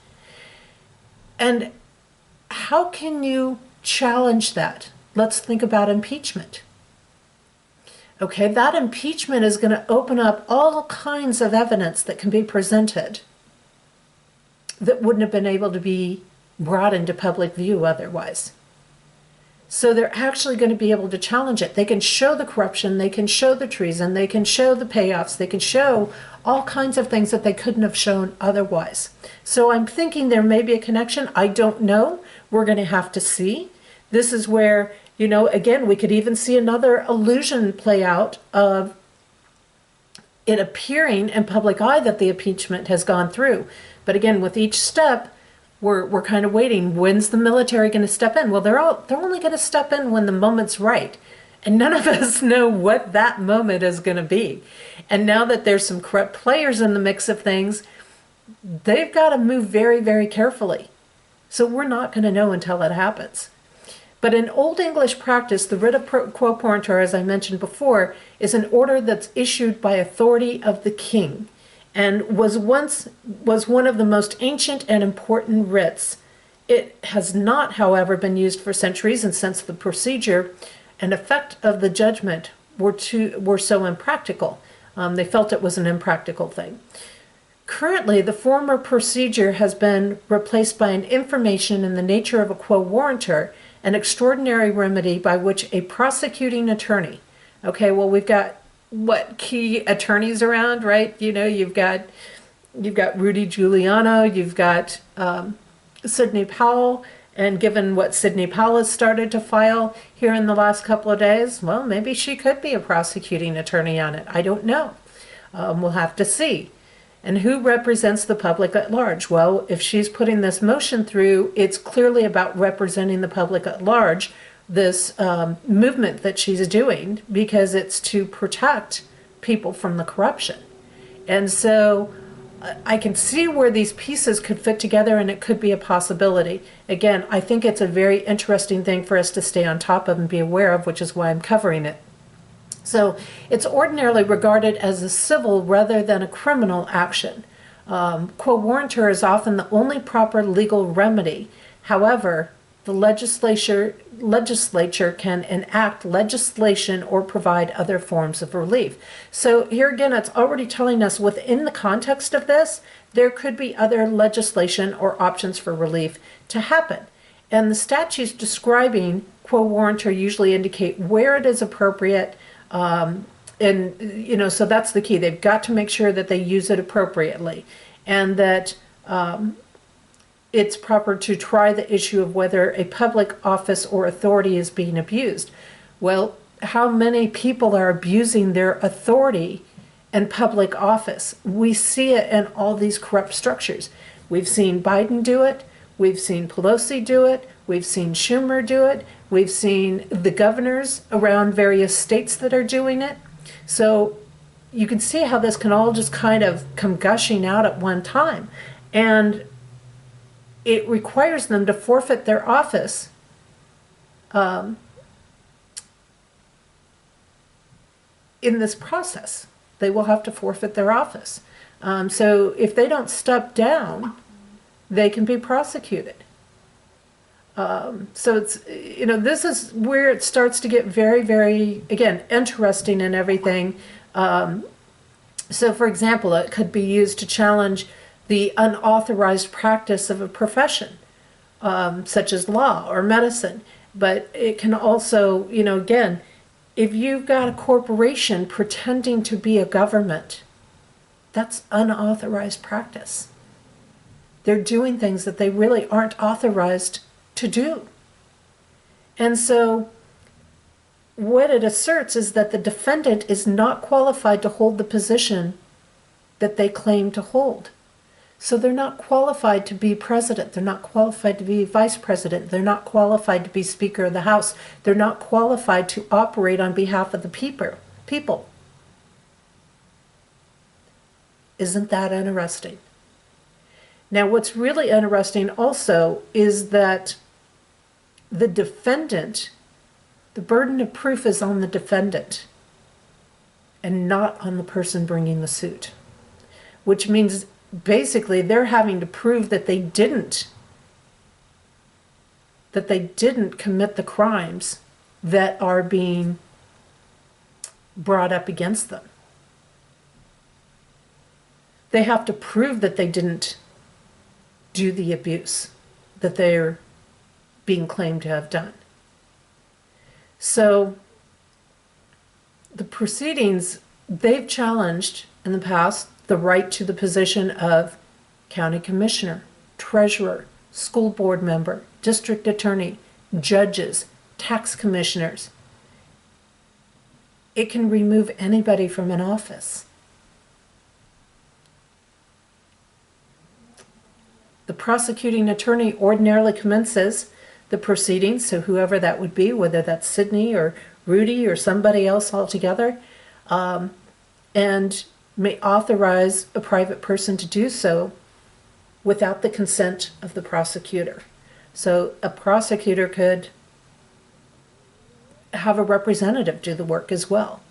And how can you challenge that? Let's think about impeachment. Okay, that impeachment is going to open up all kinds of evidence that can be presented that wouldn't have been able to be brought into public view otherwise. So they're actually going to be able to challenge it. They can show the corruption, they can show the treason, they can show the payoffs, they can show all kinds of things that they couldn't have shown otherwise. So I'm thinking there may be a connection. I don't know. We're going to have to see. This is where, again, we could even see another illusion play out of it appearing in public eye that the impeachment has gone through. But again, with each step, we're kind of waiting. When's the military going to step in? Well, they're only going to step in when the moment's right. And none of us know what that moment is going to be. And now that there's some corrupt players in the mix of things, they've got to move very, very carefully. So we're not going to know until it happens. But in Old English practice, the writ of quo warranto, as I mentioned before, is an order that's issued by authority of the king, and was one of the most ancient and important writs. It has not, however, been used for centuries, and since the procedure and effect of the judgment were so impractical, they felt it was an impractical thing. Currently, the former procedure has been replaced by an information in the nature of a quo warranto, an extraordinary remedy by which a prosecuting attorney, okay, well, we've got key attorneys around, right? You've got Rudy Giuliano, you've got Sidney Powell, and given what Sidney Powell has started to file here in the last couple of days, well, maybe she could be a prosecuting attorney on it. I don't know. We'll have to see. And who represents the public at large? Well, if she's putting this motion through, it's clearly about representing the public at large, this movement that she's doing, because it's to protect people from the corruption. And so I can see where these pieces could fit together, and it could be a possibility. Again, I think it's a very interesting thing for us to stay on top of and be aware of, which is why I'm covering it. So it's ordinarily regarded as a civil rather than a criminal action. Quo warranto is often the only proper legal remedy. However, the legislature can enact legislation or provide other forms of relief. So here again, it's already telling us within the context of this, there could be other legislation or options for relief to happen. And the statutes describing quo warranto usually indicate where it is appropriate. And, so that's the key. They've got to make sure that they use it appropriately and that it's proper to try the issue of whether a public office or authority is being abused. Well, how many people are abusing their authority and public office? We see it in all these corrupt structures. We've seen Biden do it. We've seen Pelosi do it. We've seen Schumer do it. We've seen the governors around various states that are doing it. So you can see how this can all just kind of come gushing out at one time. And it requires them to forfeit their office in this process. They will have to forfeit their office. So if they don't step down, they can be prosecuted. So it's, this is where it starts to get very, very, again, interesting and everything. So for example, it could be used to challenge the unauthorized practice of a profession, such as law or medicine. But it can also, again, if you've got a corporation pretending to be a government, that's unauthorized practice. They're doing things that they really aren't authorized to do. And so what it asserts is that the defendant is not qualified to hold the position that they claim to hold. So they're not qualified to be president. They're not qualified to be vice president. They're not qualified to be Speaker of the House. They're not qualified to operate on behalf of the people. Isn't that interesting? Now, what's really interesting also is that the defendant, the burden of proof is on the defendant and not on the person bringing the suit, which means basically they're having to prove that they didn't commit the crimes that are being brought up against them. They have to prove that they didn't do the abuse that they're being claimed to have done. So the proceedings, they've challenged in the past the right to the position of county commissioner, treasurer, school board member, district attorney, judges, tax commissioners. It can remove anybody from an office. The prosecuting attorney ordinarily commences the proceedings, so whoever that would be, whether that's Sydney or Rudy or somebody else altogether, and may authorize a private person to do so without the consent of the prosecutor. So a prosecutor could have a representative do the work as well.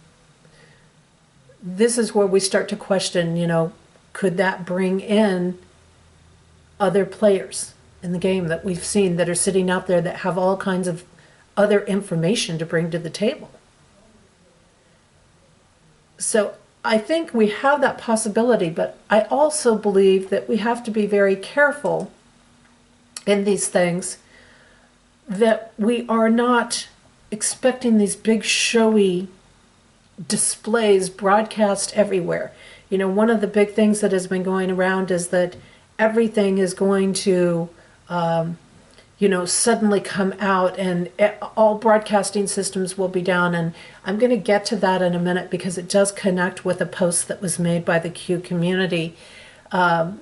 This is where we start to question, could that bring in other players in the game that we've seen that are sitting out there that have all kinds of other information to bring to the table? So I think we have that possibility, but I also believe that we have to be very careful in these things, that we are not expecting these big showy displays broadcast everywhere. One of the big things that has been going around is that everything is going to suddenly come out and all broadcasting systems will be down. And I'm going to get to that in a minute because it does connect with a post that was made by the Q community in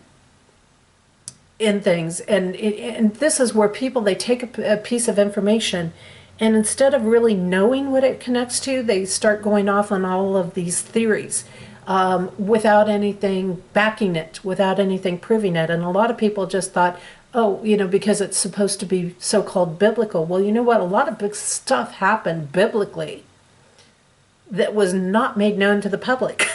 things. And this is where people, they take a piece of information and instead of really knowing what it connects to, they start going off on all of these theories without anything backing it, without anything proving it. And a lot of people just thought, because it's supposed to be so-called biblical. Well, you know what? A lot of big stuff happened biblically that was not made known to the public.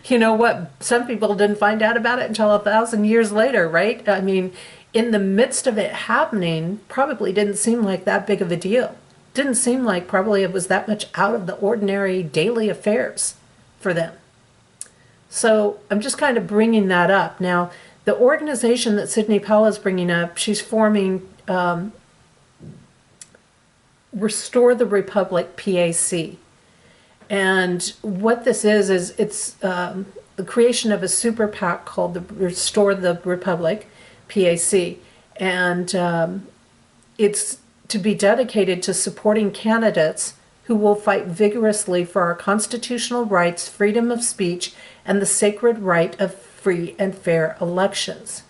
You know what? Some people didn't find out about it until 1,000 years later, right? I mean, in the midst of it happening, probably didn't seem like that big of a deal. Didn't seem like probably it was that much out of the ordinary daily affairs for them. So I'm just kind of bringing that up. Now, the organization that Sidney Powell is bringing up, she's forming Restore the Republic PAC. And what this is it's the creation of a super PAC called the Restore the Republic PAC. And it's to be dedicated to supporting candidates who will fight vigorously for our constitutional rights, freedom of speech, and the sacred right of free and fair elections.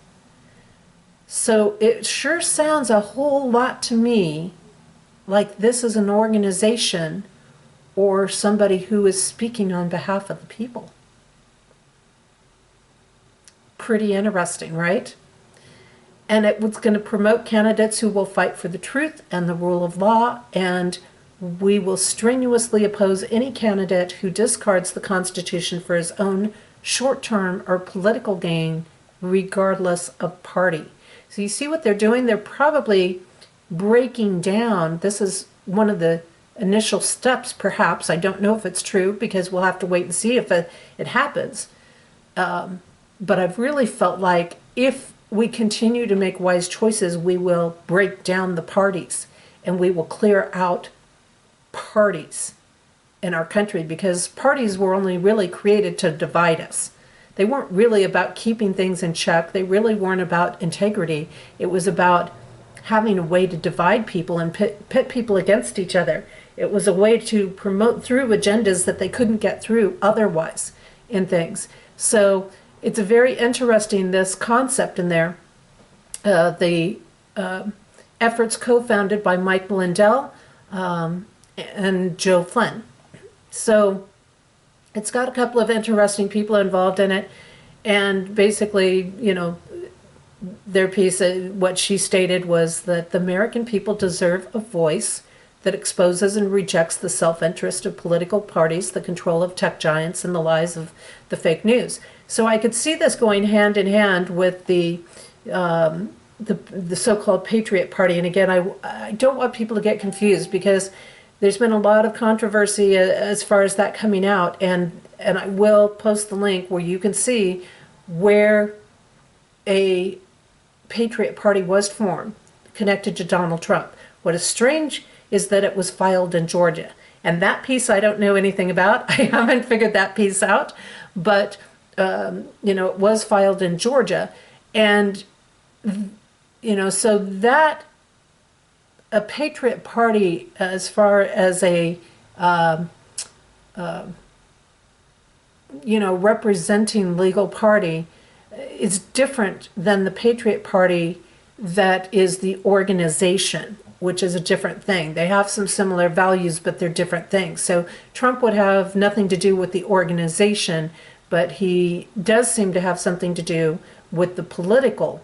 So it sure sounds a whole lot to me like this is an organization or somebody who is speaking on behalf of the people. Pretty interesting, right? And it was going to promote candidates who will fight for the truth and the rule of law, and we will strenuously oppose any candidate who discards the Constitution for his own short-term or political gain, regardless of party. So you see what they're doing? They're probably breaking down. This is one of the initial steps, perhaps. I don't know if it's true because we'll have to wait and see if it happens. But I've really felt like if we continue to make wise choices, we will break down the parties and we will clear out parties in our country, because parties were only really created to divide us. They weren't really about keeping things in check. They really weren't about integrity. It was about having a way to divide people and pit people against each other. It was a way to promote through agendas that they couldn't get through otherwise in things. So it's a very interesting, this concept in there. The efforts co-founded by Mike Lindell and Joe Flynn. So it's got a couple of interesting people involved in it. And basically, you know, their piece, what she stated was that the American people deserve a voice that exposes and rejects the self-interest of political parties, the control of tech giants, and the lies of the fake news. So I could see this going hand in hand with the so-called Patriot Party. And again, I don't want people to get confused, because there's been a lot of controversy as far as that coming out, and I will post the link where you can see where a Patriot Party was formed connected to Donald Trump. What is strange is that it was filed in Georgia. And that piece I don't know anything about. I haven't figured that piece out. But, you know, it was filed in Georgia. And, you know, so that a Patriot Party, as far as a, you know, representing legal party, is different than the Patriot Party that is the organization, which is a different thing. They have some similar values, but they're different things. So Trump would have nothing to do with the organization, but he does seem to have something to do with the political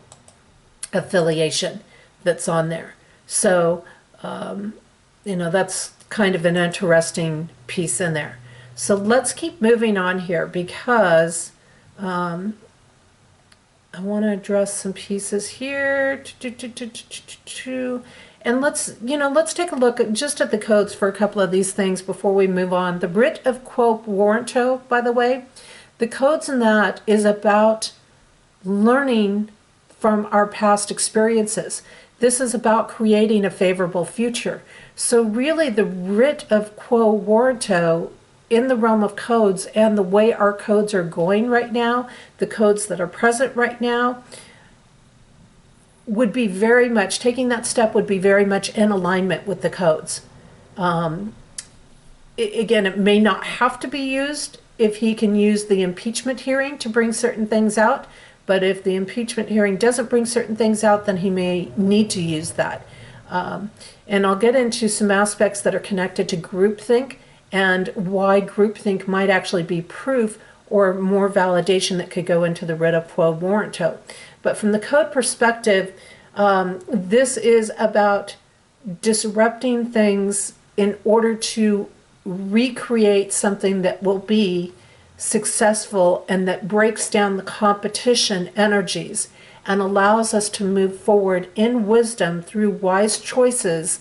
affiliation that's on there. So, you know, that's kind of an interesting piece in there. So let's keep moving on here, because I want to address some pieces here. And let's take a look just at the codes for a couple of these things before we move on. The writ of Quo Warranto, by the way, the codes in that is about learning from our past experiences. This is about creating a favorable future. So really the writ of Quo Warranto in the realm of codes and the way our codes are going right now, the codes that are present right now, would be very much, taking that step would be very much in alignment with the codes. Again, it may not have to be used if he can use the impeachment hearing to bring certain things out, but if the impeachment hearing doesn't bring certain things out, then he may need to use that. And I'll get into some aspects that are connected to groupthink and why groupthink might actually be proof or more validation that could go into the writ of Quo Warranto. But from the code perspective, this is about disrupting things in order to recreate something that will be successful and that breaks down the competition energies and allows us to move forward in wisdom through wise choices,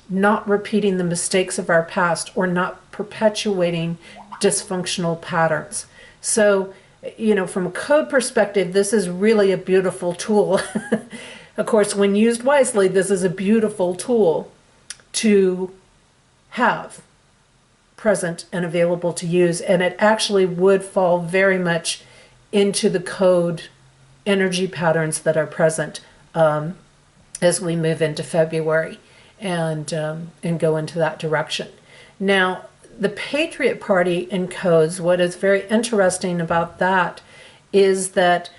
not repeating the mistakes of our past or not perpetuating dysfunctional patterns. So, from a code perspective, this is really a beautiful tool. Of course, when used wisely, this is a beautiful tool to have present and available to use, and it actually would fall very much into the code energy patterns that are present as we move into February and go into that direction. Now, the Patriot Party in codes, what is very interesting about that is that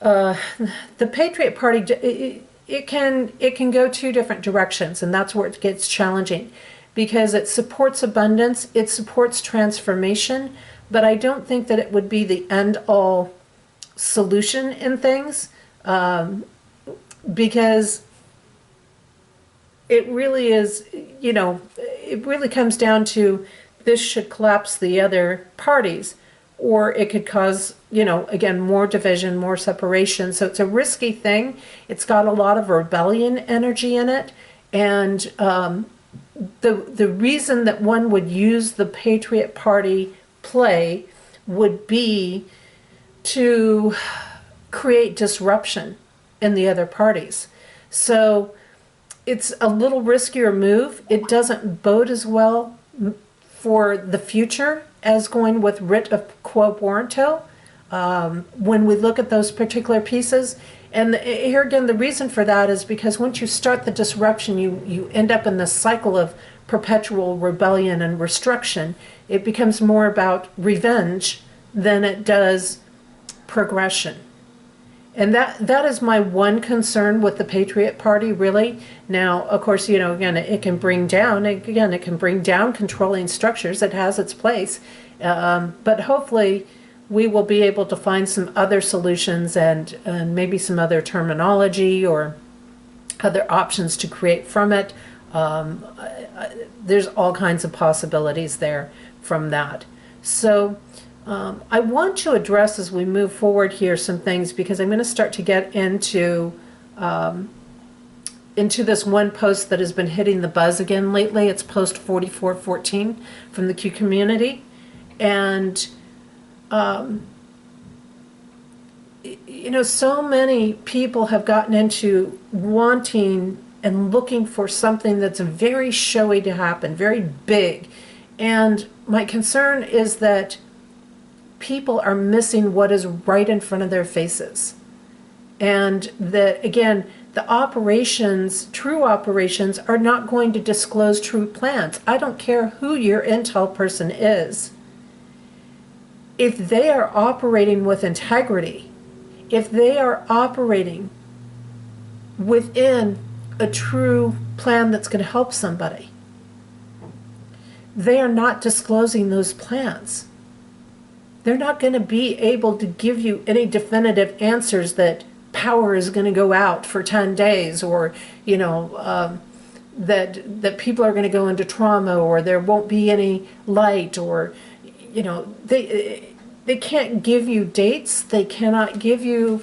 the Patriot Party, it can go two different directions, and that's where it gets challenging, because it supports abundance, it supports transformation, but I don't think that it would be the end-all solution in things, because it really is, it really comes down to this should collapse the other parties, or it could cause, again, more division, more separation. So it's a risky thing. It's got a lot of rebellion energy in it. And the reason that one would use the Patriot Party play would be to create disruption in the other parties. So it's a little riskier move. It doesn't bode as well for the future as going with writ of Quo Warranto when we look at those particular pieces. And here again, the reason for that is because once you start the disruption, you end up in this cycle of perpetual rebellion and restriction. It becomes more about revenge than it does progression. And that is my one concern with the Patriot Party, really. Now, of course, again, it can bring down controlling structures. It has its place. But hopefully we will be able to find some other solutions and maybe some other terminology or other options to create from it. There's all kinds of possibilities there from that. So I want to address as we move forward here some things, because I'm going to start to get into this one post that has been hitting the buzz again lately. It's post 4414 from the Q community. And, so many people have gotten into wanting and looking for something that's very showy to happen, very big. And my concern is that people are missing what is right in front of their faces. And that, again, the operations, true operations, are not going to disclose true plans. I don't care who your intel person is. If they are operating with integrity, if they are operating within a true plan that's going to help somebody, they are not disclosing those plans. They're not going to be able to give you any definitive answers that power is going to go out for 10 days, or, that people are going to go into trauma, or there won't be any light, or, they can't give you dates. They cannot give you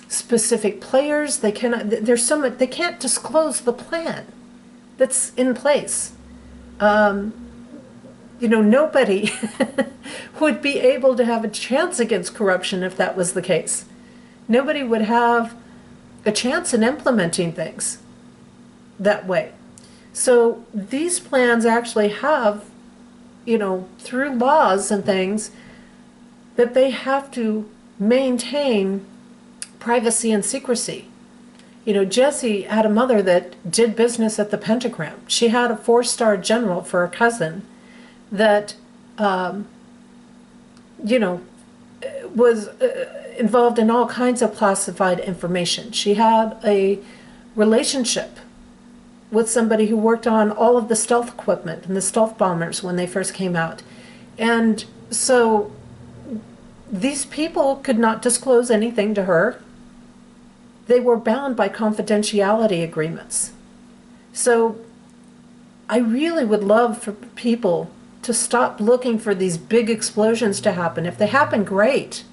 specific players. They cannot, they can't disclose the plan that's in place. Nobody would be able to have a chance against corruption if that was the case. Nobody would have a chance in implementing things that way. So these plans actually have, through laws and things, that they have to maintain privacy and secrecy. Jessie had a mother that did business at the Pentagram. She had a 4-star general for a cousin that, was involved in all kinds of classified information. She had a relationship with somebody who worked on all of the stealth equipment and the stealth bombers when they first came out. And so these people could not disclose anything to her. They were bound by confidentiality agreements. So I really would love for people to stop looking for these big explosions to happen. If they happen, great,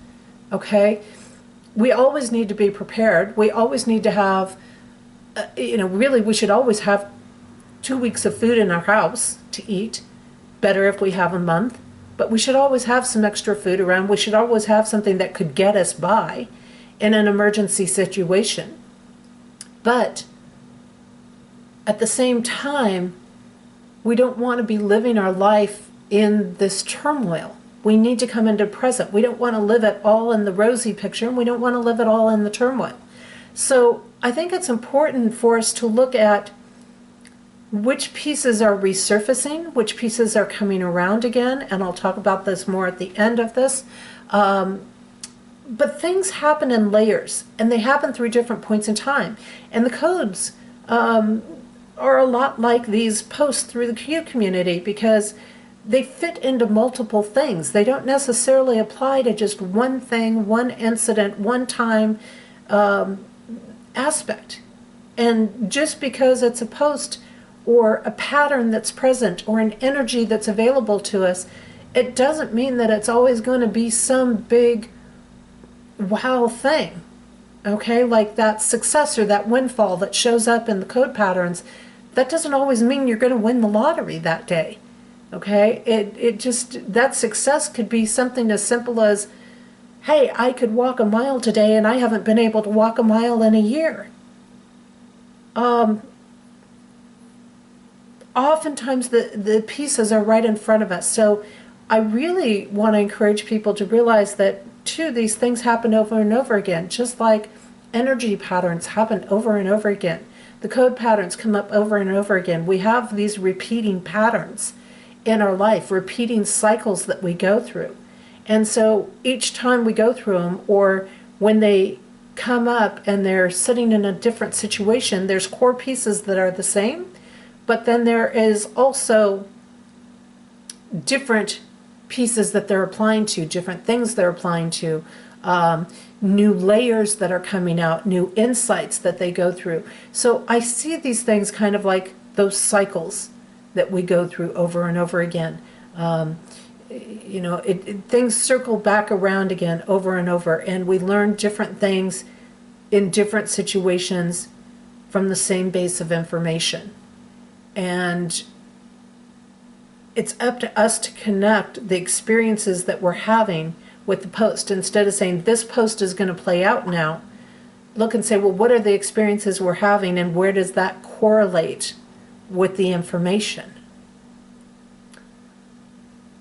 okay? we always need to be prepared. We always need to have, really we should always have 2 weeks of food in our house to eat. Better if we have a month. But we should always have some extra food around. We should always have something that could get us by in an emergency situation. But at the same time, we don't want to be living our life in this turmoil. We need to come into present. We don't want to live it all in the rosy picture, and we don't want to live it all in the turmoil. So I think it's important for us to look at which pieces are resurfacing, which pieces are coming around again, and I'll talk about this more at the end of this. But things happen in layers, and they happen through different points in time. And the codes are a lot like these posts through the Q community, because they fit into multiple things. They don't necessarily apply to just one thing, one incident, one time aspect. And just because it's a post or a pattern that's present or an energy that's available to us, it doesn't mean that it's always going to be some big wow thing. Okay, like that success or that windfall that shows up in the code patterns, that doesn't always mean you're going to win the lottery that day. Okay, it just, that success could be something as simple as, hey, I could walk a mile today and I haven't been able to walk a mile in a year. Oftentimes the pieces are right in front of us. So I really want to encourage people to realize that, too, these things happen over and over again, just like energy patterns happen over and over again. The code patterns come up over and over again. We have these repeating patterns in our life, repeating cycles that we go through. And so each time we go through them, or when they come up and they're sitting in a different situation, there's core pieces that are the same, but then there is also different pieces that they're applying to, different things they're applying to, new layers that are coming out, new insights that they go through. So I see these things kind of like those cycles that we go through over and over again. Things circle back around again over and over, and we learn different things in different situations from the same base of information. And it's up to us to connect the experiences that we're having with the post. Instead of saying this post is going to play out now, look and say, well, what are the experiences we're having, and where does that correlate with the information?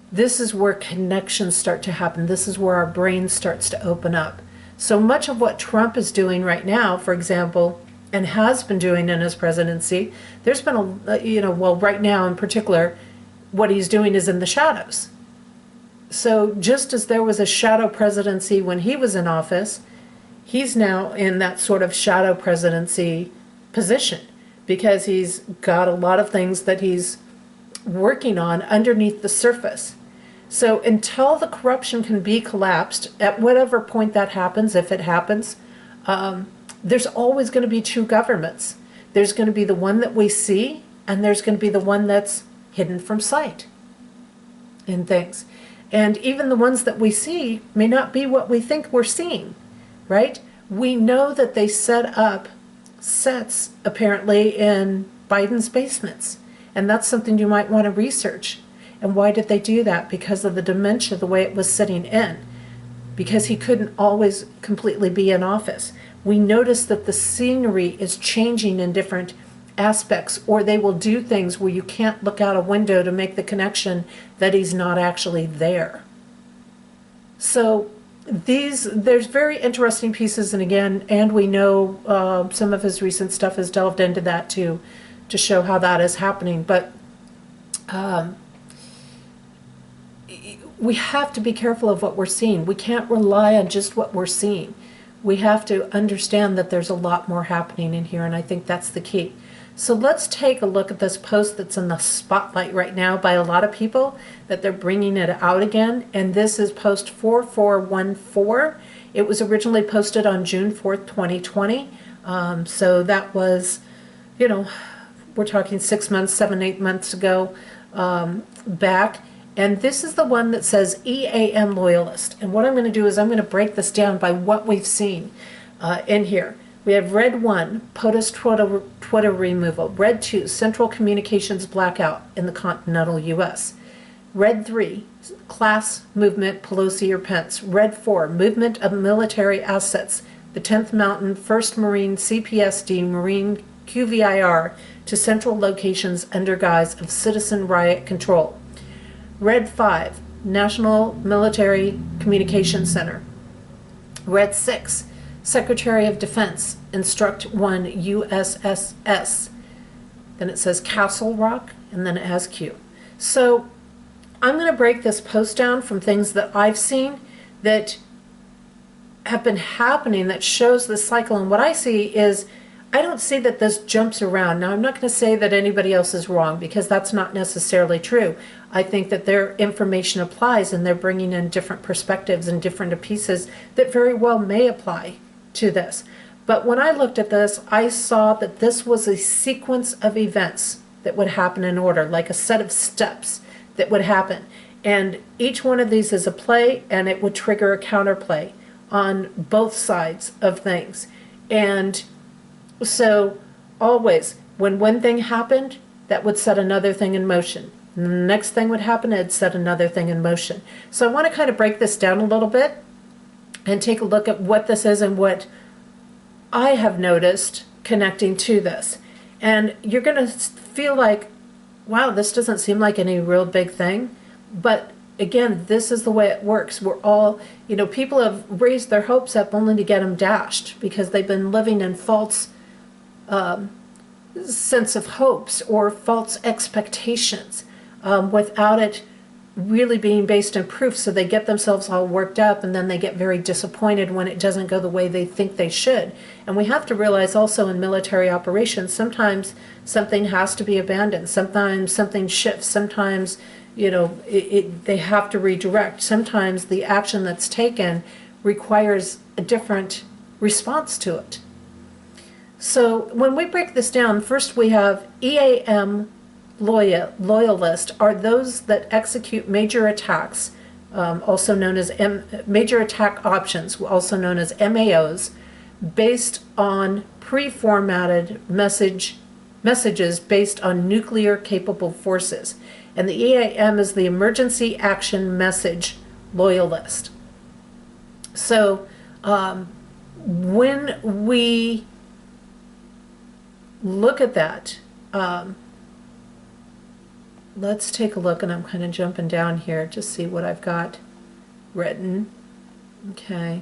This is where connections start to happen. This is where our brain starts to open up. So much of what Trump is doing right now, for example, and has been doing in his presidency, there's been right now in particular, what he's doing is in the shadows. So just as there was a shadow presidency when he was in office, he's now in that sort of shadow presidency position, because he's got a lot of things that he's working on underneath the surface. So until the corruption can be collapsed, at whatever point that happens, if it happens, there's always going to be two governments. There's going to be the one that we see, and there's going to be the one that's hidden from sight in things. And even the ones that we see may not be what we think we're seeing, right? We know that they set up sets, apparently, in Biden's basements. And that's something you might want to research. And why did they do that? Because of the dementia, the way it was sitting in. Because he couldn't always completely be in office. We notice that the scenery is changing in different aspects, or they will do things where you can't look out a window to make the connection that he's not actually there. So there's very interesting pieces, and we know some of his recent stuff has delved into that too, to show how that is happening. But we have to be careful of what we're seeing. We can't rely on just what we're seeing. We have to understand that there's a lot more happening in here, and I think that's the key. So let's take a look at this post that's in the spotlight right now by a lot of people, that they're bringing it out again. And this is post 4414. It was originally posted on June 4th, 2020. So that was, we're talking 6 months, 7, 8 months ago back. And this is the one that says EAM loyalist. And what I'm going to do is I'm going to break this down by what we've seen in here. We have red 1, POTUS Twitter removal. Red 2, central communications blackout in the continental U.S. Red 3, class movement, Pelosi or Pence. Red 4, movement of military assets, the 10th Mountain, 1st Marine, CPSD, Marine QVIR to central locations under guise of citizen riot control. Red 5, National Military Communications Center. Red 6, Secretary of Defense, Instruct 1 USSS. Then it says Castle Rock, and then it has Q. So I'm going to break this post down from things that I've seen that have been happening that shows this cycle. And what I see is, I don't see that this jumps around. Now, I'm not going to say that anybody else is wrong, because that's not necessarily true. I think that their information applies, and they're bringing in different perspectives and different pieces that very well may apply to this. But when I looked at this, I saw that this was a sequence of events that would happen in order, like a set of steps that would happen. And each one of these is a play, and it would trigger a counterplay on both sides of things. And so always, when one thing happened, that would set another thing in motion. And the next thing would happen, it'd set another thing in motion. So I want to kind of break this down a little bit and take a look at what this is and what I have noticed connecting to this. And you're going to feel like, wow, this doesn't seem like any real big thing. But again, this is the way it works. We're all, people have raised their hopes up only to get them dashed, because they've been living in false sense of hopes or false expectations without it really being based in proof. So they get themselves all worked up, and then they get very disappointed when it doesn't go the way they think they should. And we have to realize also in military operations, sometimes something has to be abandoned. Sometimes something shifts. Sometimes, they have to redirect. Sometimes the action that's taken requires a different response to it. So when we break this down, first we have EAM loyalist are those that execute major attacks, also known as major attack options, also known as MAOs, based on pre-formatted messages based on nuclear capable forces. And the EAM is the Emergency Action Message Loyalist. So when we look at that, let's take a look, and I'm kind of jumping down here to see what I've got written. Okay,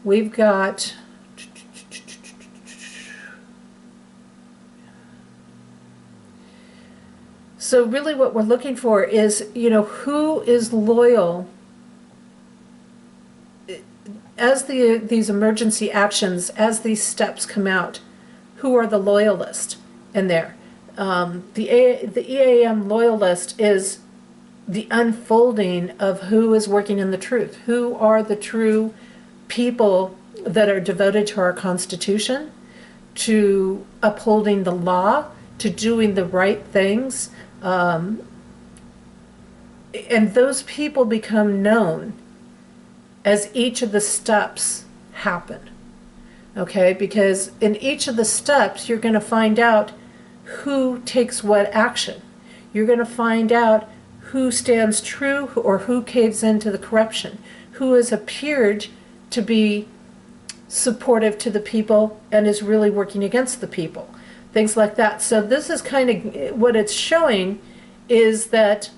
we've got so really what we're looking for is, who is loyal as these emergency actions, as these steps come out. Who are the loyalists in there? The EAM loyalist is the unfolding of who is working in the truth. Who are the true people that are devoted to our Constitution, to upholding the law, to doing the right things. And those people become known as each of the steps happen. Okay, because in each of the steps, you're going to find out who takes what action. You're going to find out who stands true or who caves into the corruption, who has appeared to be supportive to the people and is really working against the people, things like that. So this is kind of what it's showing, is that,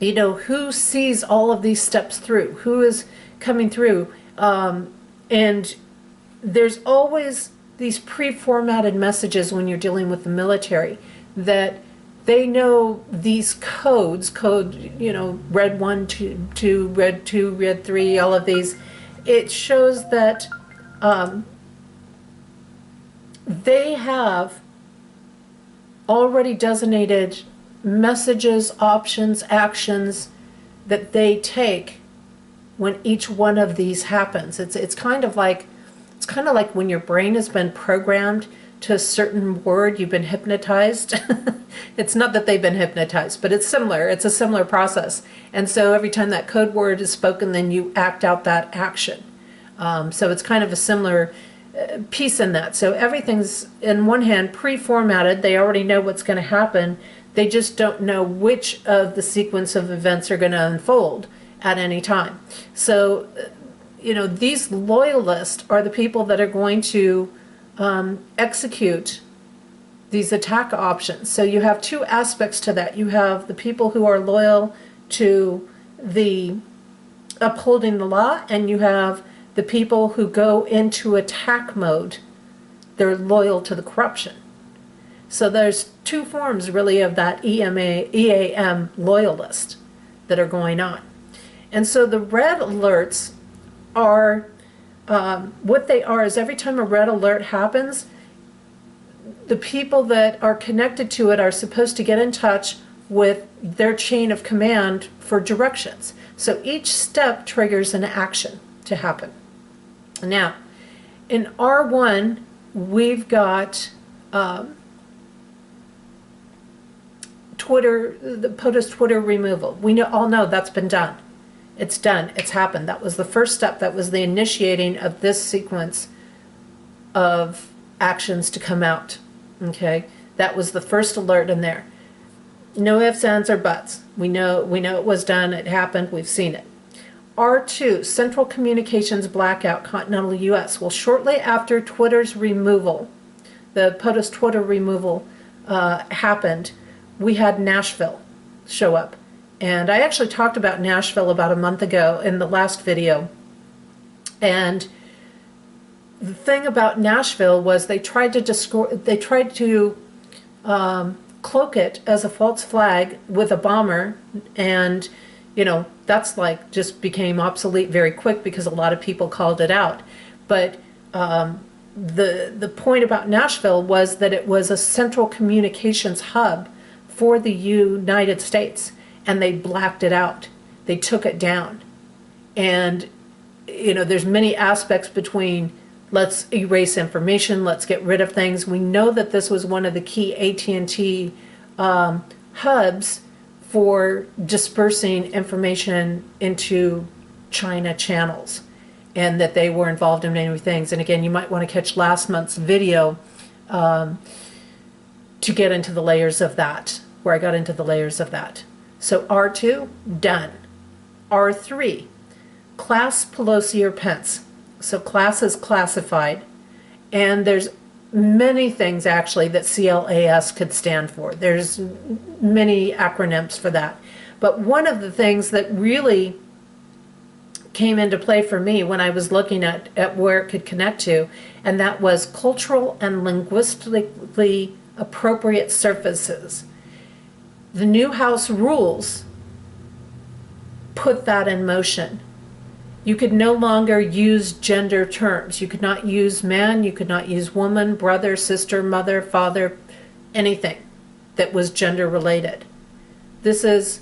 who sees all of these steps through, who is coming through, and there's always these pre-formatted messages when you're dealing with the military, that they know these codes, red 1, 2, red 2, red 3, all of these. It shows that they have already designated messages, options, actions that they take when each one of these happens. It's kind of like when your brain has been programmed to a certain word, you've been hypnotized. It's not that they've been hypnotized, but it's similar. It's a similar process. And so every time that code word is spoken, then you act out that action. So it's kind of a similar piece in that. So everything's, in one hand, pre-formatted. They already know what's going to happen. They just don't know which of the sequence of events are going to unfold at any time. So, these loyalists are the people that are going to execute these attack options. So you have two aspects to that. You have the people who are loyal to the upholding the law, and you have the people who go into attack mode. They're loyal to the corruption. So there's two forms really of that EAM loyalist that are going on. And so the red alerts are, what they are is every time a red alert happens, the people that are connected to it are supposed to get in touch with their chain of command for directions. So each step triggers an action to happen. Now, in R1, we've got Twitter, the POTUS Twitter removal. We all know that's been done. It's done. It's happened. That was the first step. That was the initiating of this sequence of actions to come out. Okay, that was the first alert in there. No ifs, ands, or buts. We know it was done. It happened. We've seen it. R2, Central Communications Blackout, Continental U.S. Well, shortly after Twitter's removal, the POTUS Twitter removal happened, we had Nashville show up. And I actually talked about Nashville about a month ago in the last video. And the thing about Nashville was they tried to cloak it as a false flag with a bomber, and that's like just became obsolete very quick because a lot of people called it out. But the point about Nashville was that it was a central communications hub for the United States, and they blacked it out. They took it down. And there's many aspects between let's erase information, let's get rid of things. We know that this was one of the key AT&T hubs for dispersing information into China channels, and that they were involved in many things. And again, you might want to catch last month's video to get into the layers of that, where I got into the layers of that. So R2, done. R3, class Pelosi or Pence. So class is classified, and there's many things actually that CLAS could stand for. There's many acronyms for that. But one of the things that really came into play for me when I was looking at where it could connect to, and that was cultural and linguistically appropriate surfaces. The new House rules put that in motion. You could no longer use gender terms. You could not use man, you could not use woman, brother, sister, mother, father, anything that was gender related. This is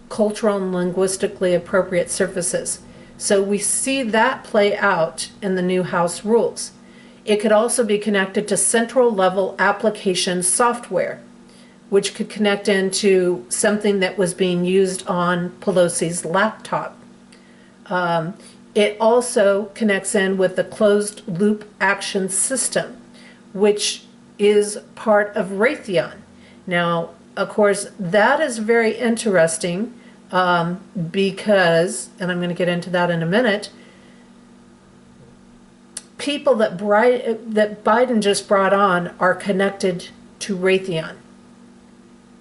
cultural and linguistically appropriate surfaces. So we see that play out in the new House rules. It could also be connected to central level application software, which could connect into something that was being used on Pelosi's laptop. It also connects in with the closed loop action system, which is part of Raytheon. Now, of course, that is very interesting because, and I'm going to get into that in a minute, people that Biden just brought on are connected to Raytheon.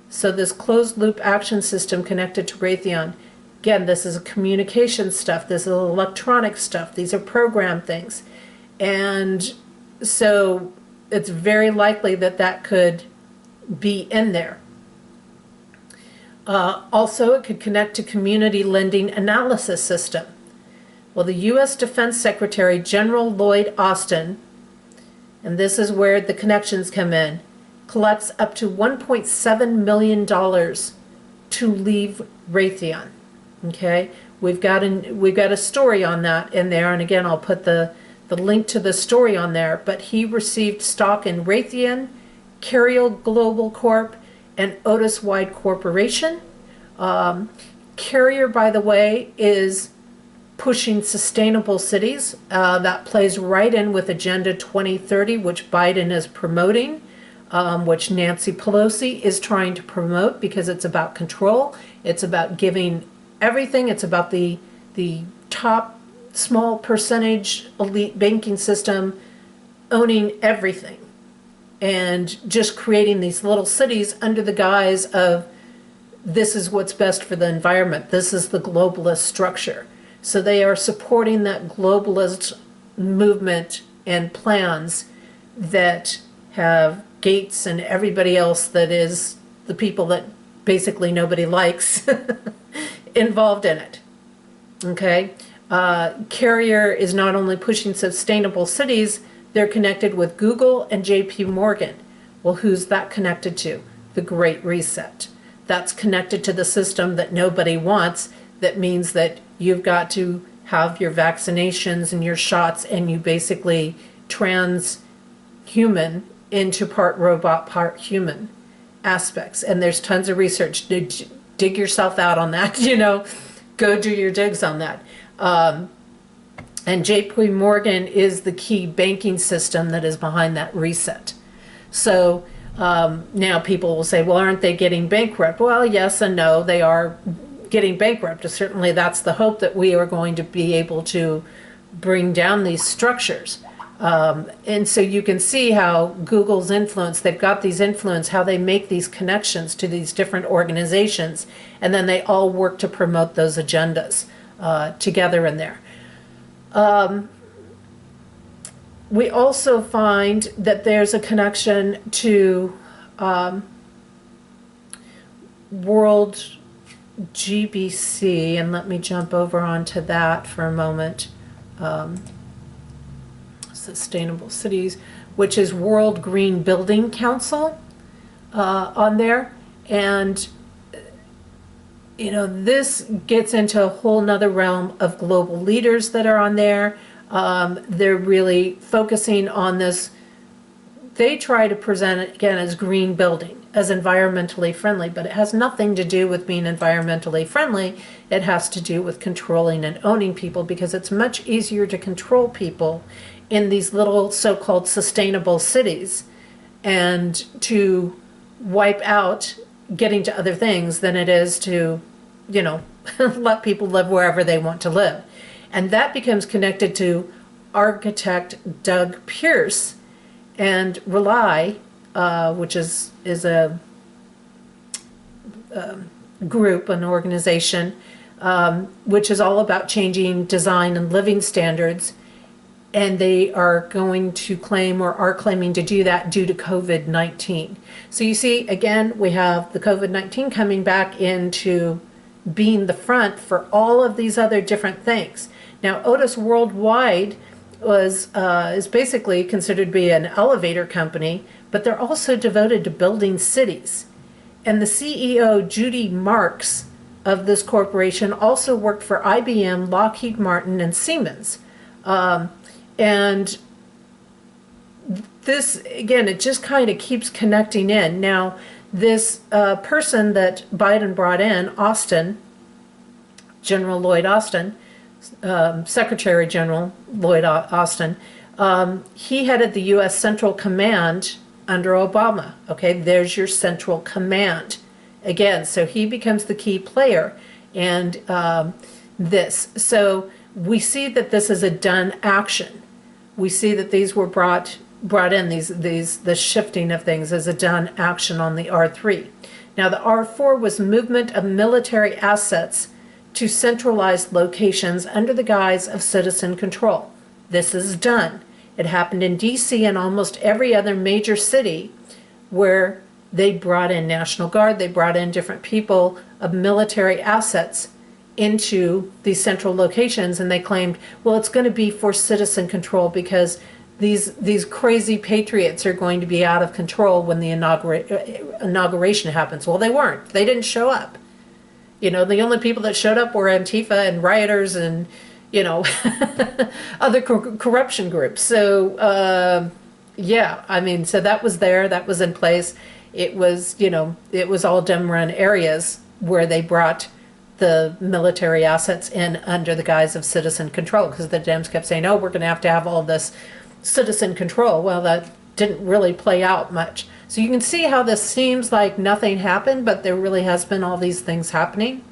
So this closed loop action system connected to Raytheon. Again, this is communication stuff. This is electronic stuff. These are program things. And so it's very likely that that could be in there. Also, it could connect to community lending analysis system. Well, the U.S. Defense Secretary, General Lloyd Austin, and this is where the connections come in, collects up to $1.7 million to leave Raytheon. Okay, we've got a story on that in there, and again, I'll put the the link to the story on there, but he received stock in Raytheon, Carrier Global Corp, and Otis Wide Corporation. Carrier, by the way, is pushing sustainable cities. That plays right in with Agenda 2030, which Biden is promoting, which Nancy Pelosi is trying to promote because it's about control. It's about giving everything. It's about the top small percentage elite banking system owning everything and just creating these little cities under the guise of this is what's best for the environment. This is the globalist structure. So they are supporting that globalist movement and plans that have Gates and everybody else that is the people that basically nobody likes involved in it. Okay? Carrier is not only pushing sustainable cities, they're connected with Google and JP Morgan. Well, who's that connected to? The Great Reset. That's connected to the system that nobody wants. That means that you've got to have your vaccinations and your shots, and you basically transhuman into part robot, part human aspects. And there's tons of research. Dig yourself out on that, go do your digs on that. And JP Morgan is the key banking system that is behind that reset. So now people will say, well, aren't they getting bankrupt? Well, yes and no, they are getting bankrupt. Certainly that's the hope, that we are going to be able to bring down these structures. And so you can see how Google's influence, they've got these influence, how they make these connections to these different organizations, and then they all work to promote those agendas together in there. We also find that there's a connection to World GBC, and let me jump over onto that for a moment. Sustainable Cities, which is World Green Building Council on there. And this gets into a whole nother realm of global leaders that are on there. They're really focusing on this. They try to present it again as green building, as environmentally friendly, but it has nothing to do with being environmentally friendly. It has to do with controlling and owning people, because it's much easier to control people in these little so-called sustainable cities and to wipe out getting to other things than it is to, let people live wherever they want to live. And that becomes connected to architect Doug Pierce and Rely, which is a group, an organization, which is all about changing design and living standards. And they are going to claim, or are claiming to do that, due to COVID-19. So you see, again, we have the COVID-19 coming back into being the front for all of these other different things. Now, Otis Worldwide is basically considered to be an elevator company, but they're also devoted to building cities. And the CEO, Judy Marks, of this corporation also worked for IBM, Lockheed Martin, and Siemens. And this, again, it just kind of keeps connecting in. Now, this person that Biden brought in, Austin, General Lloyd Austin, Secretary General Lloyd Austin, he headed the U.S. Central Command under Obama. Okay, there's your Central Command. Again, so he becomes the key player. And this. So we see that this is a done action. We see that these were brought in, the shifting of things as a done action on the R3. Now the R4 was movement of military assets to centralized locations under the guise of citizen control. This is done. It happened in DC and almost every other major city where they brought in National Guard, they brought in different people of military assets into these central locations, and they claimed, well, it's going to be for citizen control because these crazy patriots are going to be out of control when the inauguration happens. Well, they weren't. They didn't show up. The only people that showed up were Antifa and rioters and, other corruption groups. So, yeah, I mean, so that was there, that was in place. It was, it was all Dem run areas where they brought the military assets in under the guise of citizen control, because the Dems kept saying, oh, we're going to have all this citizen control. Well, that didn't really play out much. So you can see how this seems like nothing happened, but there really has been all these things happening.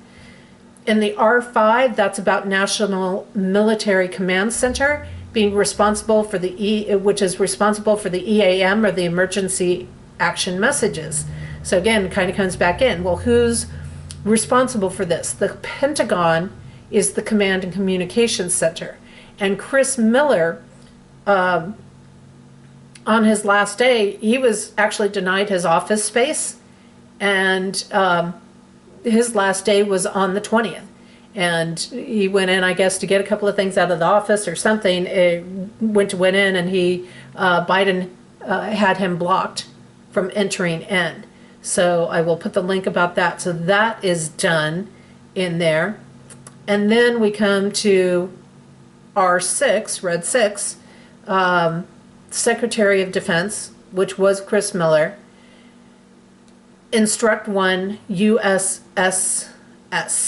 In the R5, that's about National Military Command Center being responsible for which is responsible for the EAM, or the Emergency Action Messages. So again, kind of comes back in. Well, who's responsible for this? The Pentagon is the Command and Communications Center. And Chris Miller, on his last day, he was actually denied his office space, and his last day was on the 20th. And he went in, I guess, to get a couple of things out of the office or something. Went in, and Biden had him blocked from entering in. So I will put the link about that. So that is done in there. And then we come to R6, Red 6, Secretary of Defense, which was Chris Miller. Instruct 1 USSS,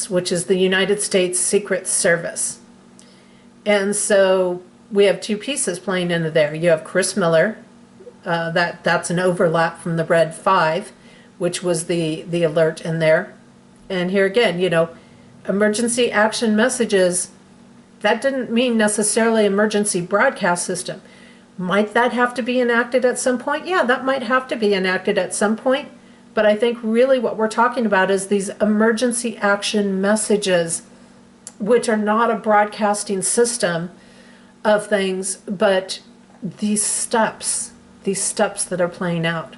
which is the United States Secret Service. And so we have two pieces playing into there. You have Chris Miller, that's an overlap from the Red 5, which was the alert in there. And here again, emergency action messages, that didn't mean necessarily emergency broadcast system. Might that have to be enacted at some point? Yeah, that might have to be enacted at some point. But I think really what we're talking about is these emergency action messages, which are not a broadcasting system of things, but these steps that are playing out.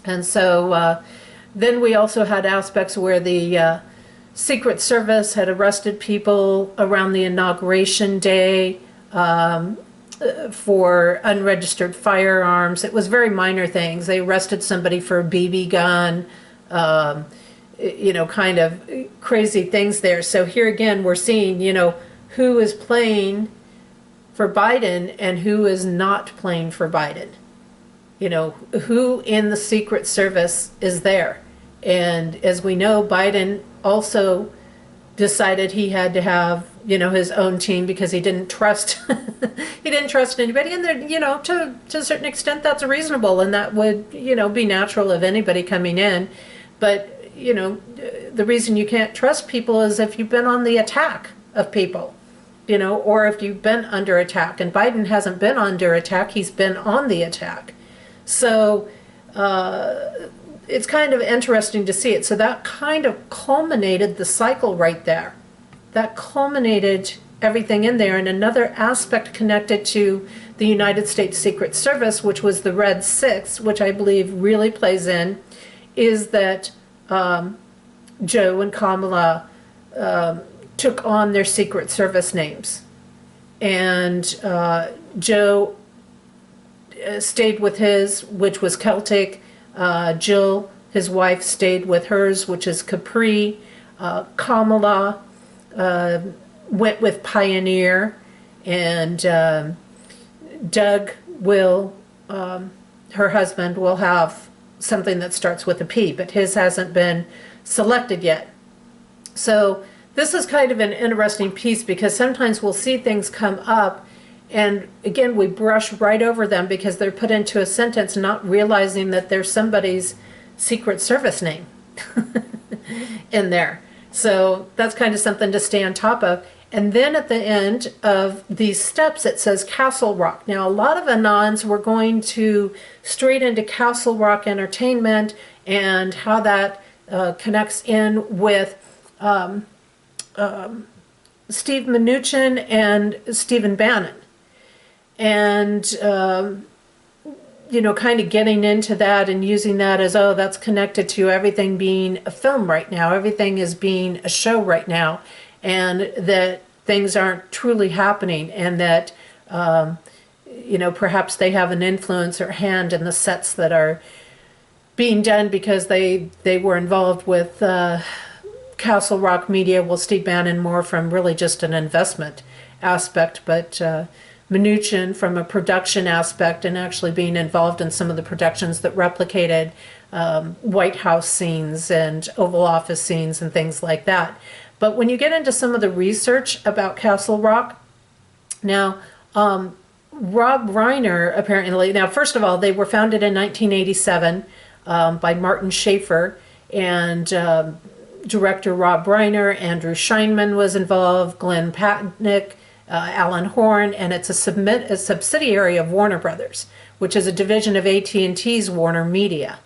And so then we also had aspects where the Secret Service had arrested people around the Inauguration Day for unregistered firearms. It was very minor things. They arrested somebody for a BB gun, kind of crazy things there. So here again, we're seeing, who is playing for Biden and who is not playing for Biden. Who in the Secret Service is there. And as we know, Biden also decided he had to have, his own team because he didn't trust anybody. And there, to a certain extent, that's reasonable, and that would, be natural of anybody coming in. But, the reason you can't trust people is if you've been on the attack of people, or if you've been under attack. And Biden hasn't been under attack, he's been on the attack. So it's kind of interesting to see it. So that kind of culminated the cycle right there. That culminated everything in there. And another aspect connected to the United States Secret Service, which was the Red 6, which I believe really plays in, is that Joe and Kamala took on their Secret Service names. And Joe stayed with his, which was Celtic. Jill, his wife, stayed with hers, which is Capri. Kamala went with Pioneer, and Doug will, her husband, will have something that starts with a P, but his hasn't been selected yet. So this is kind of an interesting piece, because sometimes we'll see things come up and again we brush right over them because they're put into a sentence, not realizing that there's somebody's Secret Service name in there. So that's kind of something to stay on top of. And then at the end of these steps it says Castle Rock. Now a lot of Anons were going to straight into Castle Rock Entertainment and how that connects in with Steve Mnuchin and Stephen Bannon. And, kind of getting into that and using that as, oh, that's connected to everything being a film right now. Everything is being a show right now. And that things aren't truly happening. And that, perhaps they have an influence or hand in the sets that are being done because they were involved with Castle Rock Media. Well, Steve Bannon more from really just an investment aspect, but Mnuchin from a production aspect and actually being involved in some of the productions that replicated White House scenes and Oval Office scenes and things like that. But when you get into some of the research about Castle Rock, now, Rob Reiner apparently, now first of all, they were founded in 1987 by Martin Schaefer, and director Rob Reiner, Andrew Scheinman was involved, Glenn Patnick, Alan Horn, and it's a subsidiary of Warner Brothers, which is a division of AT&T's Warner Media.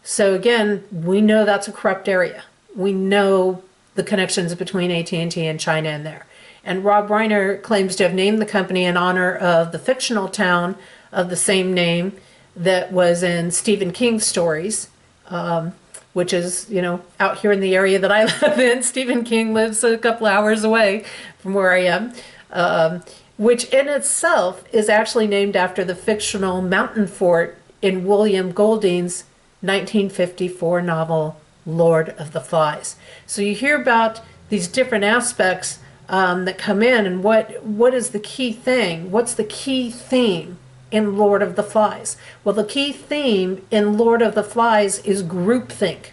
So again, we know that's a corrupt area. We know the connections between AT&T and China in there. And Rob Reiner claims to have named the company in honor of the fictional town of the same name that was in Stephen King's stories, which is, you know, out here in the area that I live in. Stephen King lives a couple hours away from where I am, which in itself is actually named after the fictional mountain fort in William Golding's 1954 novel, Lord of the Flies. So you hear about these different aspects that come in, and what is the key thing? What's the key theme in Lord of the Flies? Well, the key theme in Lord of the Flies is groupthink.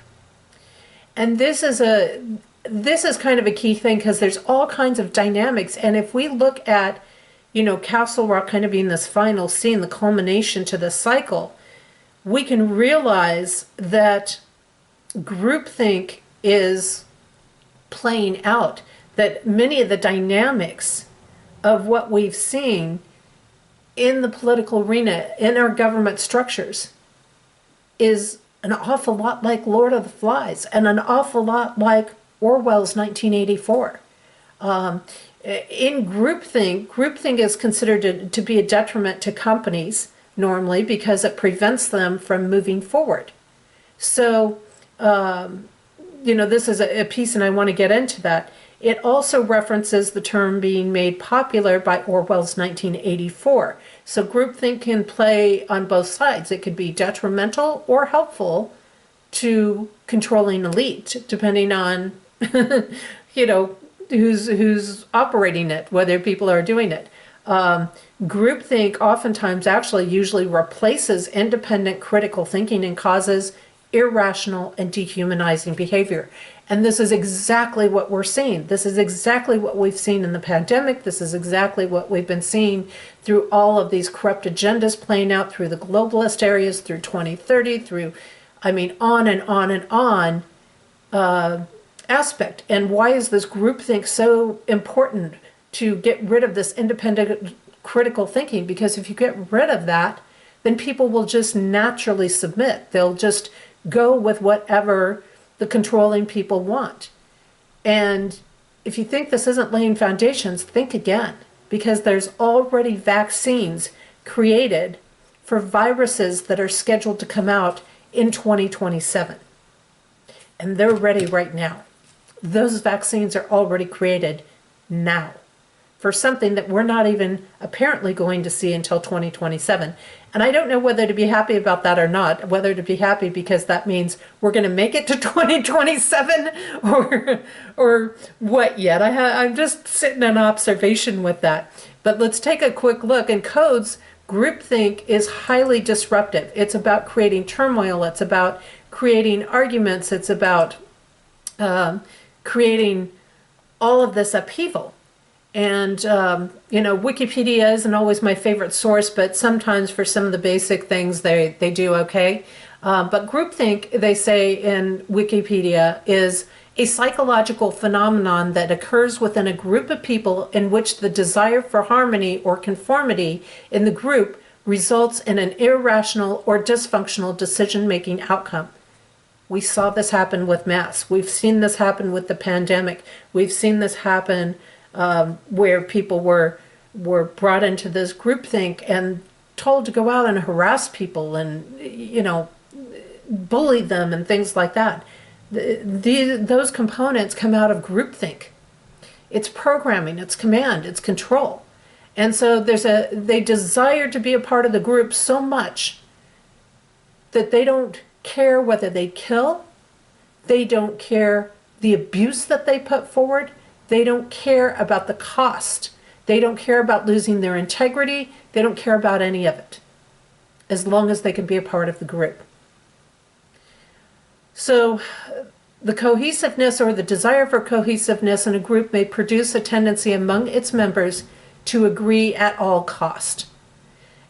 And this is kind of a key thing because there's all kinds of dynamics. And if we look at, you know, Castle Rock kind of being this final scene, the culmination to the cycle, we can realize that groupthink is playing out, that many of the dynamics of what we've seen in the political arena, in our government structures, is an awful lot like Lord of the Flies and an awful lot like Orwell's 1984. In groupthink is considered to be a detriment to companies normally because it prevents them from moving forward. So, you know, this is a piece, and I want to get into that. It also references the term being made popular by Orwell's 1984. So groupthink can play on both sides. It could be detrimental or helpful to controlling elite, depending on, you know, who's operating it, whether people are doing it. Groupthink oftentimes actually usually replaces independent critical thinking and causes irrational and dehumanizing behavior. And this is exactly what we're seeing. This is exactly what we've seen in the pandemic. This is exactly what we've been seeing through all of these corrupt agendas playing out through the globalist areas, through 2030, through, I mean, on and on and on aspect. And why is this groupthink so important to get rid of this independent critical thinking? Because if you get rid of that, then people will just naturally submit. They'll just go with whatever the controlling people want. And if you think this isn't laying foundations, think again, because there's already vaccines created for viruses that are scheduled to come out in 2027. And they're ready right now. Those vaccines are already created now for something that we're not even apparently going to see until 2027. And I don't know whether to be happy about that or not, whether to be happy because that means we're going to make it to 2027 or what yet. I'm just sitting in observation with that. But let's take a quick look. In codes, groupthink is highly disruptive. It's about creating turmoil. It's about creating arguments. It's about creating all of this upheaval. And, you know, Wikipedia isn't always my favorite source, but sometimes for some of the basic things, they do okay. But groupthink, they say in Wikipedia, is a psychological phenomenon that occurs within a group of people in which the desire for harmony or conformity in the group results in an irrational or dysfunctional decision-making outcome. We saw this happen with masks. We've seen this happen with the pandemic. We've seen this happen where people were brought into this groupthink and told to go out and harass people and, you know, bully them and things like that. Those components come out of groupthink. It's programming, it's command, it's control. And so they desire to be a part of the group so much that they don't care whether they kill, they don't care the abuse that they put forward, they don't care about the cost. They don't care about losing their integrity. They don't care about any of it, as long as they can be a part of the group. So the cohesiveness or the desire for cohesiveness in a group may produce a tendency among its members to agree at all cost.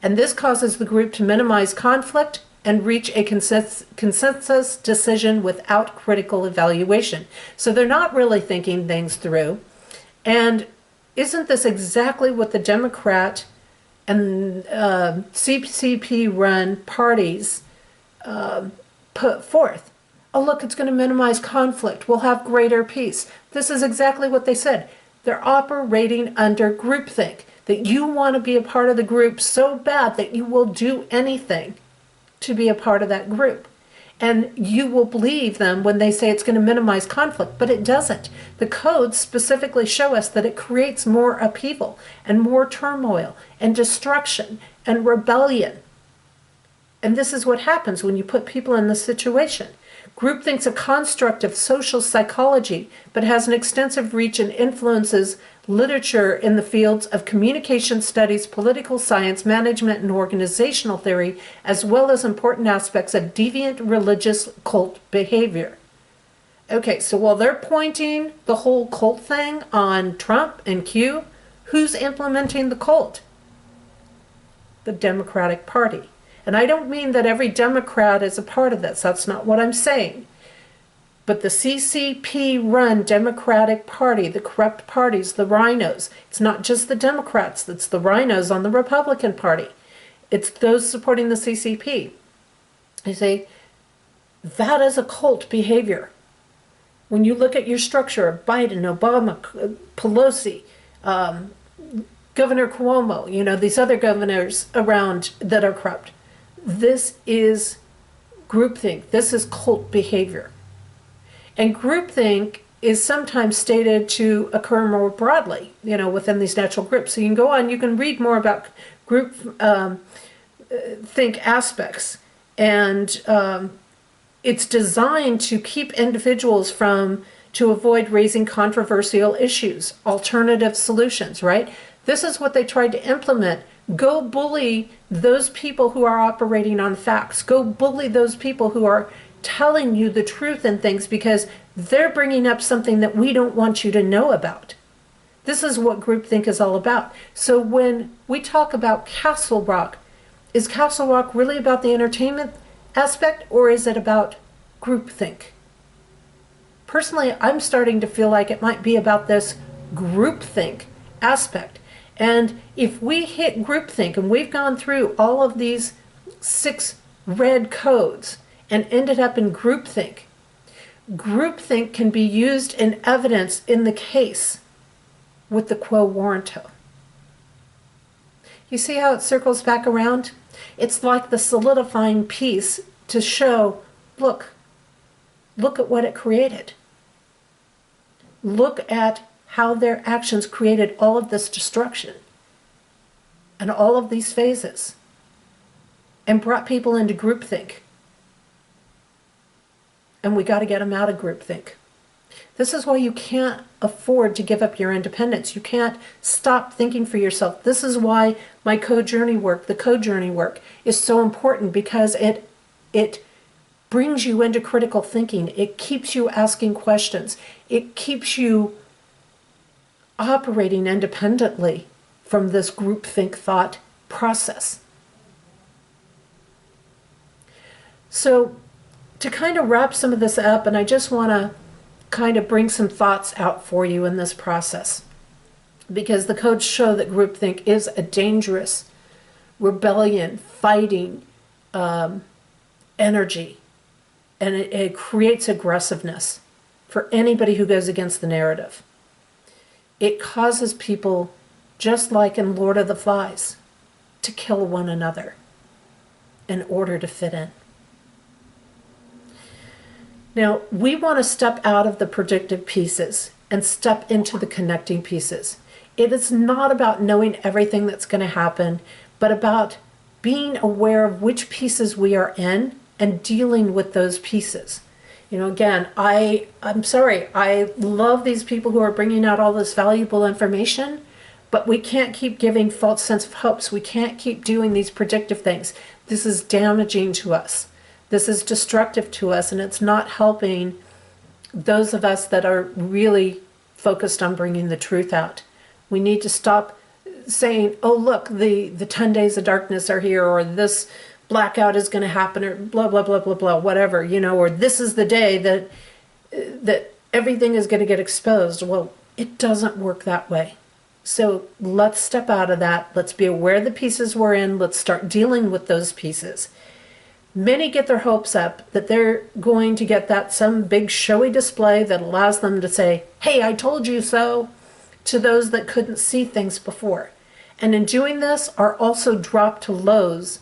And this causes the group to minimize conflict and reach a consensus decision without critical evaluation. So they're not really thinking things through. And isn't this exactly what the Democrat and CCP-run parties put forth? Oh, look, it's going to minimize conflict. We'll have greater peace. This is exactly what they said. They're operating under groupthink, that you want to be a part of the group so bad that you will do anything to be a part of that group. And you will believe them when they say it's going to minimize conflict, but it doesn't. The codes specifically show us that it creates more upheaval and more turmoil and destruction and rebellion. And this is what happens when you put people in this situation. Groupthink's a construct of social psychology, but has an extensive reach and influences literature in the fields of communication studies, political science, management, and organizational theory, as well as important aspects of deviant religious cult behavior. Okay, so while they're pointing the whole cult thing on Trump and Q, who's implementing the cult? The Democratic Party. And I don't mean that every Democrat is a part of this. That's not what I'm saying. But the CCP-run Democratic Party, the corrupt parties, the rhinos, it's not just the Democrats, it's the rhinos on the Republican Party. It's those supporting the CCP. I say, that is a cult behavior. When you look at your structure of Biden, Obama, Pelosi, Governor Cuomo, these other governors around that are corrupt, this is groupthink. This is cult behavior. And groupthink is sometimes stated to occur more broadly, within these natural groups. So you can go on, you can read more about group think aspects. And it's designed to keep individuals to avoid raising controversial issues, alternative solutions, right? This is what they tried to implement. Go bully those people who are operating on facts. Go bully those people who are telling you the truth and things because they're bringing up something that we don't want you to know about. This is what groupthink is all about. So when we talk about Castle Rock, is Castle Rock really about the entertainment aspect or is it about groupthink? Personally, I'm starting to feel like it might be about this groupthink aspect. And if we hit groupthink, and we've gone through all of these 6 red codes and ended up in groupthink, groupthink can be used in evidence in the case with the Quo Warranto. You see how it circles back around? It's like the solidifying piece to show, look at what it created. Look at how their actions created all of this destruction and all of these phases and brought people into groupthink. And we got to get them out of groupthink. This is why you can't afford to give up your independence. You can't stop thinking for yourself. This is why my code journey work, the code journey work, is so important because it brings you into critical thinking. It keeps you asking questions. It keeps you operating independently from this groupthink thought process. So to kind of wrap some of this up, and I just want to kind of bring some thoughts out for you in this process, because the codes show that groupthink is a dangerous rebellion, fighting energy, and it creates aggressiveness for anybody who goes against the narrative. It causes people, just like in Lord of the Flies, to kill one another in order to fit in. Now, we want to step out of the predictive pieces and step into the connecting pieces. It is not about knowing everything that's going to happen, but about being aware of which pieces we are in and dealing with those pieces. Again, I'm sorry, I love these people who are bringing out all this valuable information, But we can't keep giving false sense of hopes. We can't keep doing these predictive things. This is damaging to us. This is destructive to us, and it's not helping those of us that are really focused on bringing the truth out. We need to stop saying, oh, look, the 10 days of darkness are here, or this blackout is going to happen, or blah, blah, blah, blah, blah, whatever, or this is the day that everything is going to get exposed. Well, it doesn't work that way. So let's step out of that. Let's be aware of the pieces we're in. Let's start dealing with those pieces. Many get their hopes up that they're going to get that some big showy display that allows them to say, hey, I told you so, to those that couldn't see things before. And in doing this are also dropped to lows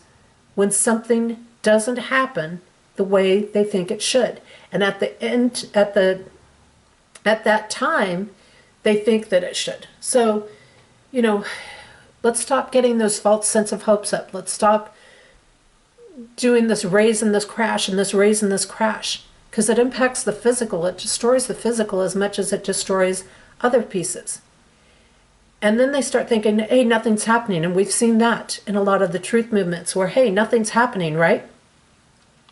when something doesn't happen the way they think it should. And at the end, at that time, they think that it should. So, let's stop getting those false sense of hopes up. Let's stop doing this raise and this crash and this raise and this crash, because it impacts the physical. It destroys the physical as much as it destroys other pieces. And then they start thinking, hey, nothing's happening. And we've seen that in a lot of the truth movements where, hey, nothing's happening, right?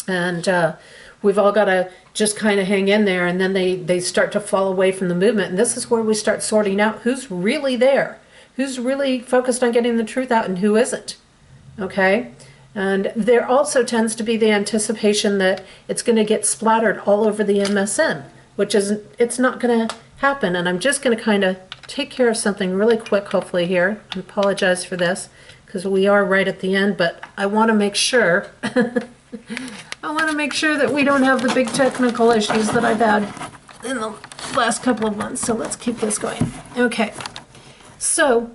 And we've all got to just kind of hang in there, and then they start to fall away from the movement. And this is where we start sorting out who's really there, who's really focused on getting the truth out, and who isn't, okay? And there also tends to be the anticipation that it's going to get splattered all over the MSN, which is, it's not going to happen. And I'm just going to kind of take care of something really quick, hopefully here. I apologize for this, because we are right at the end, but I want to make sure I want to make sure that we don't have the big technical issues that I've had in the last couple of months. So let's keep this going. Okay. So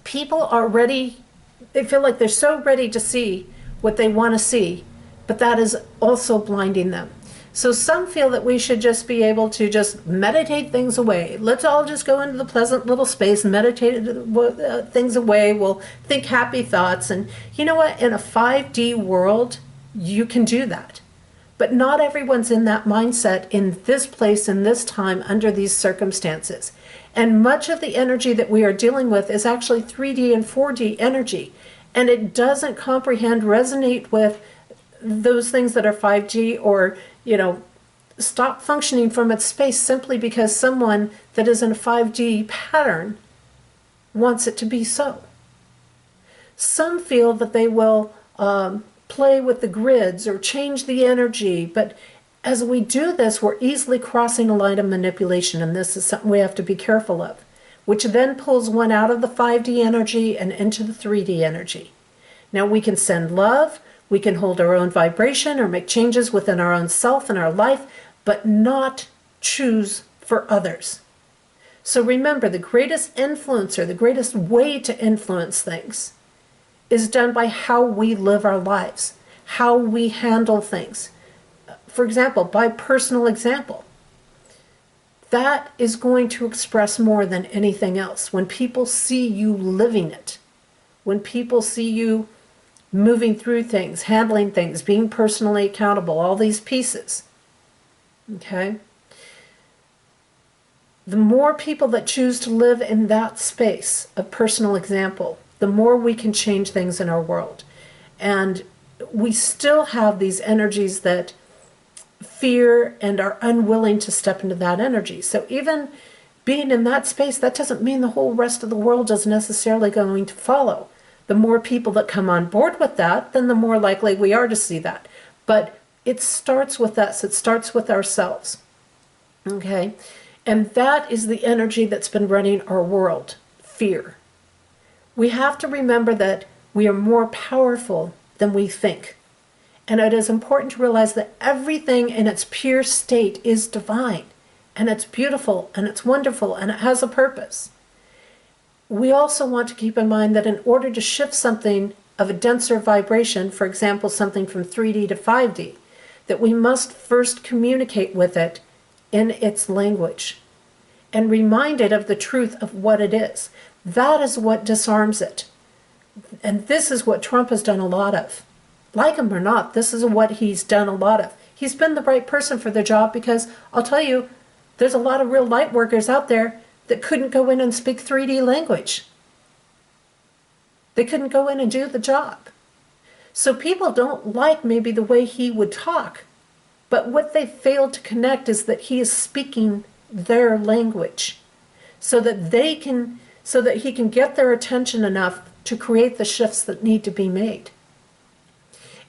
people are ready. They feel like they're so ready to see what they want to see, but that is also blinding them. So some feel that we should just be able to just meditate things away. Let's all just go into the pleasant little space and meditate things away. We'll think happy thoughts. And you know what? In a 5D world, you can do that. But not everyone's in that mindset in this place, in this time, under these circumstances. And much of the energy that we are dealing with is actually 3D and 4D energy. And it doesn't comprehend, resonate with those things that are 5G, or, stop functioning from its space simply because someone that is in a 5D pattern wants it to be so. Some feel that they will play with the grids or change the energy, but as we do this, we're easily crossing a line of manipulation, and this is something we have to be careful of, which then pulls one out of the 5D energy and into the 3D energy. Now we can send love, we can hold our own vibration or make changes within our own self and our life, but not choose for others. So remember, the greatest influencer, the greatest way to influence things is done by how we live our lives, how we handle things. For example, by personal example. That is going to express more than anything else. When people see you living it, when people see you moving through things, handling things, being personally accountable, all these pieces, okay? The more people that choose to live in that space of personal example, the more we can change things in our world. And we still have these energies that fear and are unwilling to step into that energy. So even being in that space, that doesn't mean the whole rest of the world is necessarily going to follow. The more people that come on board with that, then the more likely we are to see that. But it starts with us. It starts with ourselves. Okay? And that is the energy that's been running our world, fear. We have to remember that we are more powerful than we think. And it is important to realize that everything in its pure state is divine. And it's beautiful, and it's wonderful, and it has a purpose. We also want to keep in mind that in order to shift something of a denser vibration, for example, something from 3D to 5D, that we must first communicate with it in its language and remind it of the truth of what it is. That is what disarms it. And this is what Trump has done a lot of. Like him or not, this is what he's done a lot of. He's been the right person for the job because I'll tell you, there's a lot of real light workers out there that couldn't go in and speak 3D language. They couldn't go in and do the job. So people don't like maybe the way he would talk, but what they failed to connect is that he is speaking their language so that he can get their attention enough to create the shifts that need to be made.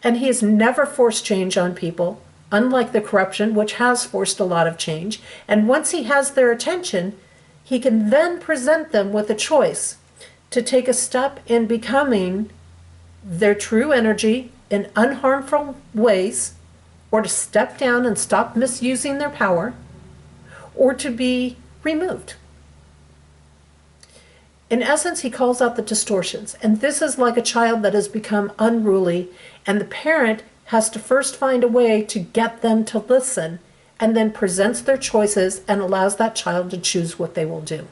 And he has never forced change on people, unlike the corruption, which has forced a lot of change. And once he has their attention, he can then present them with a choice to take a step in becoming their true energy in unharmful ways, or to step down and stop misusing their power, or to be removed. In essence, he calls out the distortions. And this is like a child that has become unruly, and the parent has to first find a way to get them to listen, and then presents their choices and allows that child to choose what they will do.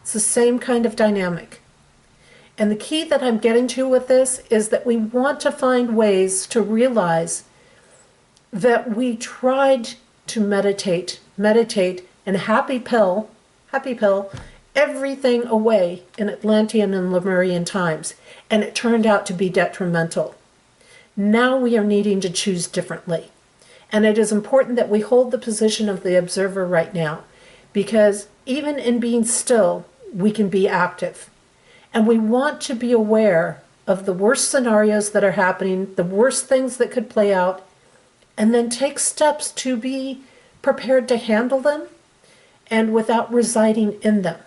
It's the same kind of dynamic. And the key that I'm getting to with this is that we want to find ways to realize that we tried to meditate, and happy pill everything away in Atlantean and Lemurian times, and it turned out to be detrimental. Now we are needing to choose differently. And it is important that we hold the position of the observer right now, because even in being still, we can be active. And we want to be aware of the worst scenarios that are happening, the worst things that could play out, and then take steps to be prepared to handle them and without residing in them.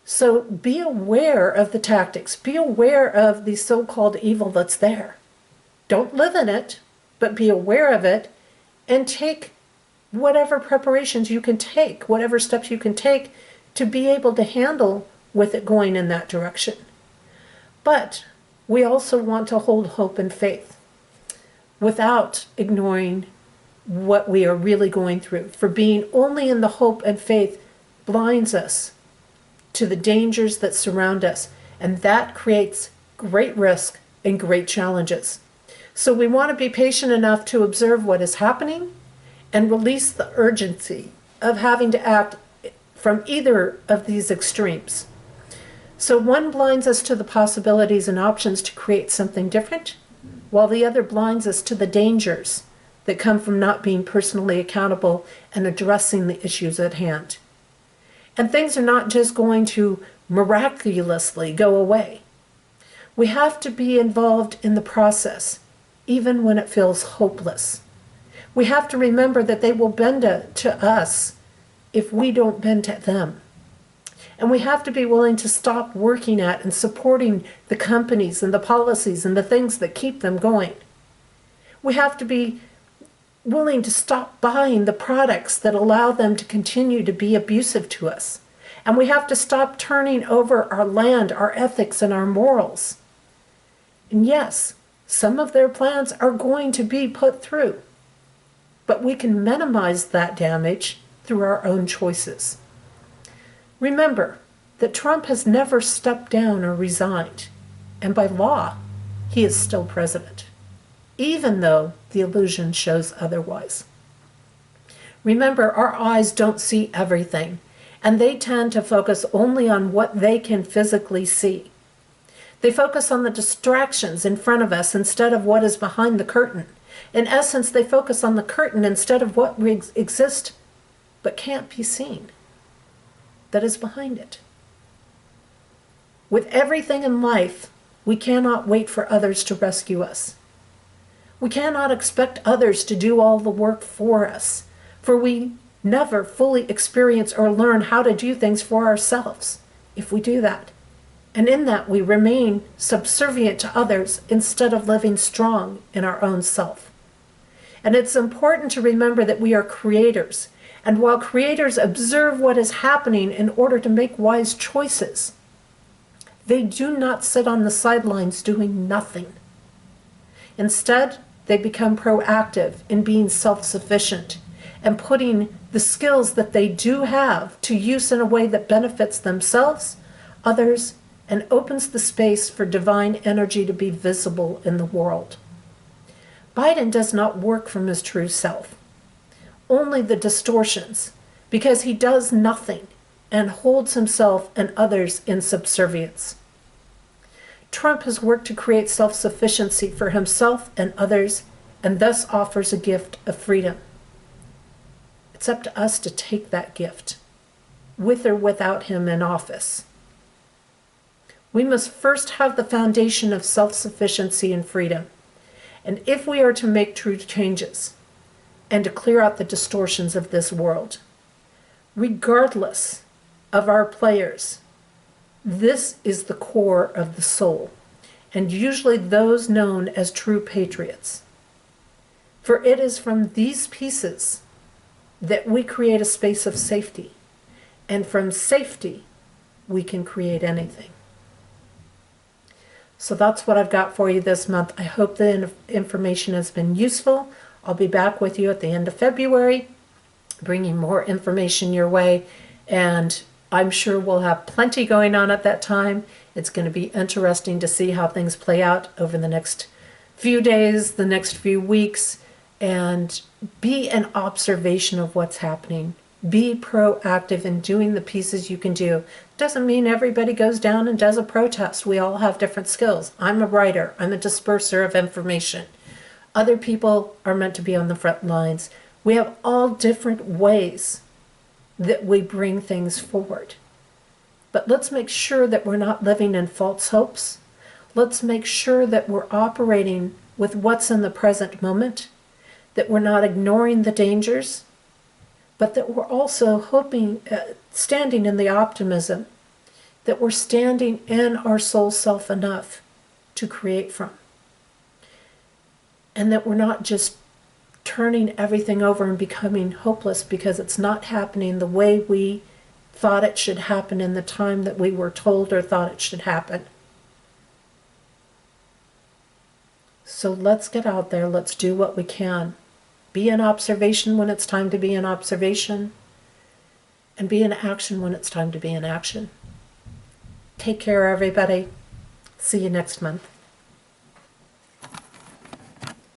So be aware of the tactics. Be aware of the so-called evil that's there. Don't live in it, but be aware of it and take whatever preparations you can take, whatever steps you can take to be able to handle with it going in that direction. But we also want to hold hope and faith without ignoring what we are really going through. For being only in the hope and faith blinds us to the dangers that surround us, and that creates great risk and great challenges. So we want to be patient enough to observe what is happening and release the urgency of having to act from either of these extremes. So one blinds us to the possibilities and options to create something different, while the other blinds us to the dangers that come from not being personally accountable and addressing the issues at hand. And things are not just going to miraculously go away. We have to be involved in the process, even when it feels hopeless. We have to remember that they will bend to us if we don't bend to them. And we have to be willing to stop working at and supporting the companies and the policies and the things that keep them going. We have to be willing to stop buying the products that allow them to continue to be abusive to us. And we have to stop turning over our land, our ethics, and our morals. And yes, some of their plans are going to be put through, but we can minimize that damage through our own choices. Remember that Trump has never stepped down or resigned, and by law, he is still president, even though the illusion shows otherwise. Remember, our eyes don't see everything, and they tend to focus only on what they can physically see. They focus on the distractions in front of us instead of what is behind the curtain. In essence, they focus on the curtain instead of what exists but can't be seen, that is behind it. With everything in life, we cannot wait for others to rescue us. We cannot expect others to do all the work for us, for we never fully experience or learn how to do things for ourselves if we do that. And in that, we remain subservient to others instead of living strong in our own self. And it's important to remember that we are creators. And while creators observe what is happening in order to make wise choices, they do not sit on the sidelines doing nothing. Instead, they become proactive in being self-sufficient and putting the skills that they do have to use in a way that benefits themselves, others, and opens the space for divine energy to be visible in the world. Biden does not work from his true self, only the distortions, because he does nothing and holds himself and others in subservience. Trump has worked to create self-sufficiency for himself and others, and thus offers a gift of freedom. It's up to us to take that gift, with or without him in office. We must first have the foundation of self-sufficiency and freedom. And if we are to make true changes and to clear out the distortions of this world, regardless of our players, this is the core of the soul, and usually those known as true patriots. For it is from these pieces that we create a space of safety, and from safety we can create anything. So that's what I've got for you this month. I hope the information has been useful. I'll be back with you at the end of February, bringing more information your way, and I'm sure we'll have plenty going on at that time. It's going to be interesting to see how things play out over the next few days, the next few weeks, and be an observation of what's happening. Be proactive in doing the pieces you can do. Doesn't mean everybody goes down and does a protest. We all have different skills. I'm a writer. I'm a disperser of information. Other people are meant to be on the front lines. We have all different ways that we bring things forward. But let's make sure that we're not living in false hopes. Let's make sure that we're operating with what's in the present moment, that we're not ignoring the dangers, but that we're also standing in the optimism, that we're standing in our soul self enough to create from. And that we're not just turning everything over and becoming hopeless because it's not happening the way we thought it should happen in the time that we were told or thought it should happen. So let's get out there. Let's do what we can. Be in observation when it's time to be in observation, and be in action when it's time to be in action. Take care, everybody. See you next month.